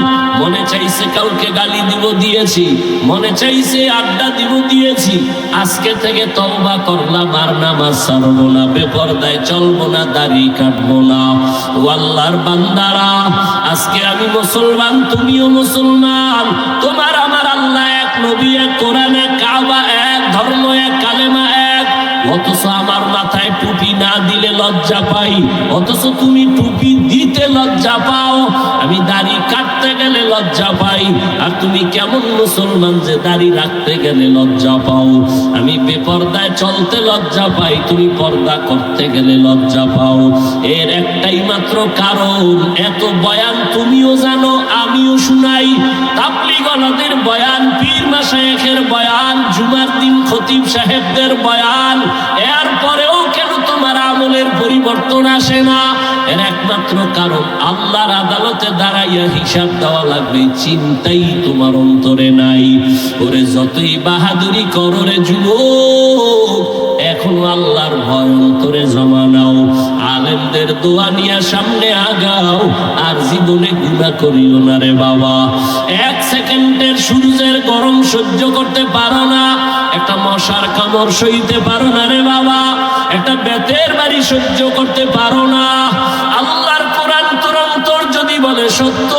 Speaker 1: মনে চাইছে কাউকে গালি দিব দিয়েছি, মনে চাইছে আড্ডা দিব দিয়েছি, আজকে থেকে তওবা করলাম আর নামাজ ছাড়বো না, বেপরদায় চলবো না, দাড়ি কাটবো না। ও আল্লাহর বান্দারা, আজকে আমি মুসলমান, তুমিও মুসলমান, তোমার আমার আল্লাহ এক, নবী এক, কোরআন এক, কাবা এক, ধর্ম এক, কালেমা এক, অথচ আমার মাথায় টুপি না দিলে লজ্জা পাই, অথচ তুমি টুপি দিতে লজ্জা পাও, আমি দাড়ি কাটতে গেলে লজ্জা পাই, আর তুমি কেমন মুসলমান যে দাড়ি রাখতে গেলে লজ্জা পাও? আমি বেপরদায় চলতে লজ্জা পাই, তুমি পর্দা করতে গেলে লজ্জা পাও। এর একটাই মাত্র কারণ, এত বয়ান তুমিও জানো, আমিও শুনাই, তাবলীগীদের বয়ান, পীর মাশায়েখের বয়ান, জুমার দিন খতিব সাহেবদের বয়ান, এরপরেও কেন তোমার আমলের পরিবর্তন আসে না? এর একমাত্র কারণ, আল্লাহর আদালতে দাঁড়াইয়া হিসাব দেওয়া লাগবে, চিন্তাই তোমার অন্তরে নাই। ওরে যতই বাহাদুরি করো রে যুবক, এখনো আল্লাহর ভয় অন্তরে জমা নাও, আলেমদের দোয়া নিয়ে সামনে আগাও, আর জীবনে গুনাহ করিও না রে বাবা। এক সেকেন্ডের সূর্যের গরম সহ্য করতে পারো না, একটা মশার কামড় সইতে পারো না রে বাবা, একটা বেতের বাড়ি সহ্য করতে পারো না। আল্লাহর কোরআন তোর অন্তর যদি বলে সত্য,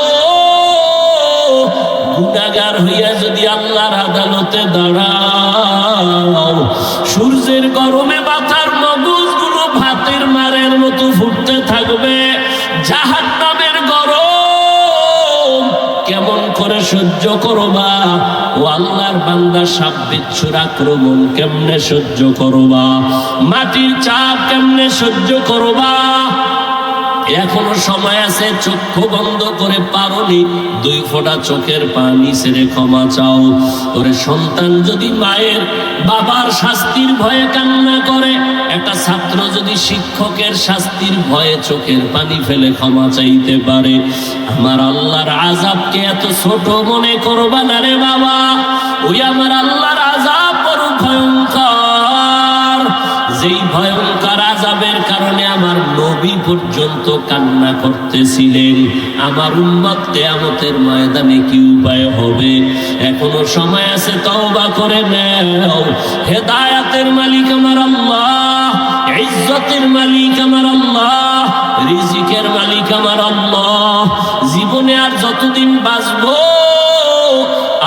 Speaker 1: গুনাহগার হইয়া যদি আল্লাহর আদালতে দাঁড়াও, সূর্যের গরমে মাথার মগজগুলো ভাতের মারের মতো লাগবে। জাহান্নামের গরম কেমন করে সহ্য করবা? ও আল্লাহর বান্দা, সাপ বিচ্ছুর আক্রমণ কেমনে সহ্য করবা? মাটির চাপ কেমনে সহ্য করবা? এখনো সময় আছে, চক্ষু বন্ধ করে পারোনি, 2 ফোঁটা চোখের পানি ছেড়ে ক্ষমা চাও। ওরে সন্তান যদি মায়ের বাবার শাস্তির ভয়ে কান্না করে, একটা ছাত্র যদি শিক্ষকের শাস্তির ভয়ে চোখের পানি ফেলে ক্ষমা চাইতে পারে, আমার আল্লাহর আযাবকে এত ছোট মনে করবা না রে বাবা। ওই আমার আল্লাহর আযাব বড় ভয়ঙ্কর, যেই ভয়ঙ্কর আযাবের কারণে আমার নবী পর্যন্ত কান্না করতেছিলেন। আমার উম্মত কিয়ামতের ময়দানে কি উপায় হবে? এখনো সময় আছে, তওবা করে নাও। হেদায়েতের মালিক আমার আল্লাহ, ইজ্জতের মালিক আমার আল্লাহ, রিজিকের মালিক আমার আল্লাহ। জীবনে আর যতদিন বাঁচবো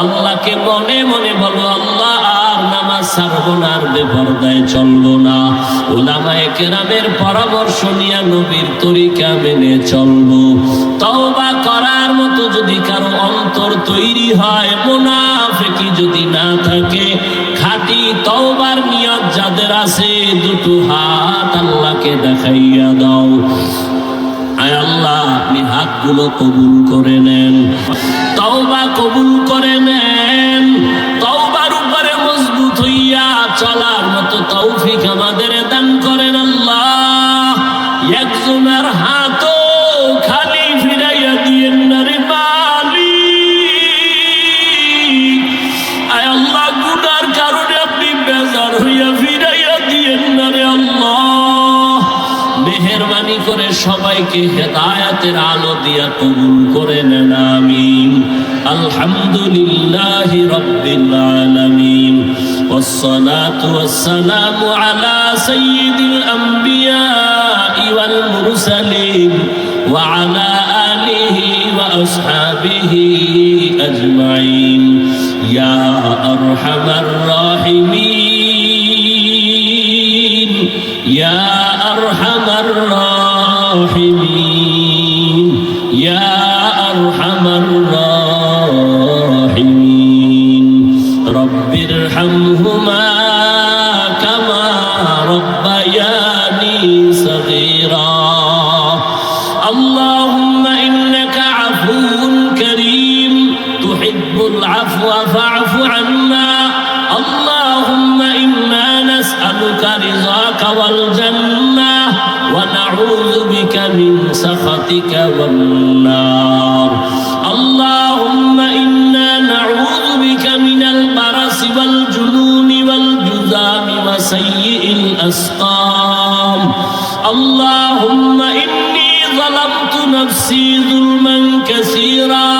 Speaker 1: আল্লাহকে মনে মনে বলো, আল্লাহ আর নামাজ ছাড়বো না, আর বেপরদায় চলবো না। উলামায়ে কেরামের পরামর্শ নিয়ে নবীর তরিকা মেনে চলবো। তওবা করার মতো যদি কারো অন্তর তৈরি হয়, মুনাফিকি যদি না থাকে, খাঁটি তওবার নিয়ত যাদের আছে, 2 হাত আল্লাহকে দেখাইয়া দাও। আয় আল্লাহ, আপনি হাতগুলো কবুল করে নেন, তওবা কবুল করে নেন। তওবার উপরে মজবুত হইয়া চলার মতো তৌফিক আমাদের দান করেন আল্লাহ। একজনের হাতও খালি ফিরাইয়া দিয়েন না রে মালিক। আয় আল্লাহ, গুনার কারণে আপনি বেজার হইয়া ফিরাইয়া দিয়েন না রে আল্লাহ। মেহেরবানি করে সবাইকে হেদায়েতের আলো দিয়া কবুল করে নেন, আমিন। আলহামদুলিল্লাহি রাব্বিল আলামিন, والصلاة والسلام على سيد الأنبياء والمرسلين وعلى آله وأصحابه أجمعين يا أرحم الراحمين يا أرحم الراحمين يا أرحم الراحمين رب ارحمهما كما ربياني صغيرا اللهم إنك عفو كريم تحب العفو فاعف عنا اللهم إنا نسألك رضاك والجنة ونعوذ بك من سخطك والنار اللهم إنا نعوذ بك من البرص والجنون والجذام وسيء الأسقام اللهم إني ظلمت نفسي ظلما كثيرا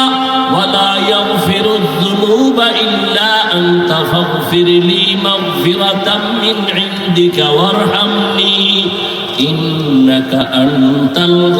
Speaker 1: ولا يغفر الذنوب إلا أنت فاغفر لي مغفرة من عندك وارحمني إنك أنت الغفور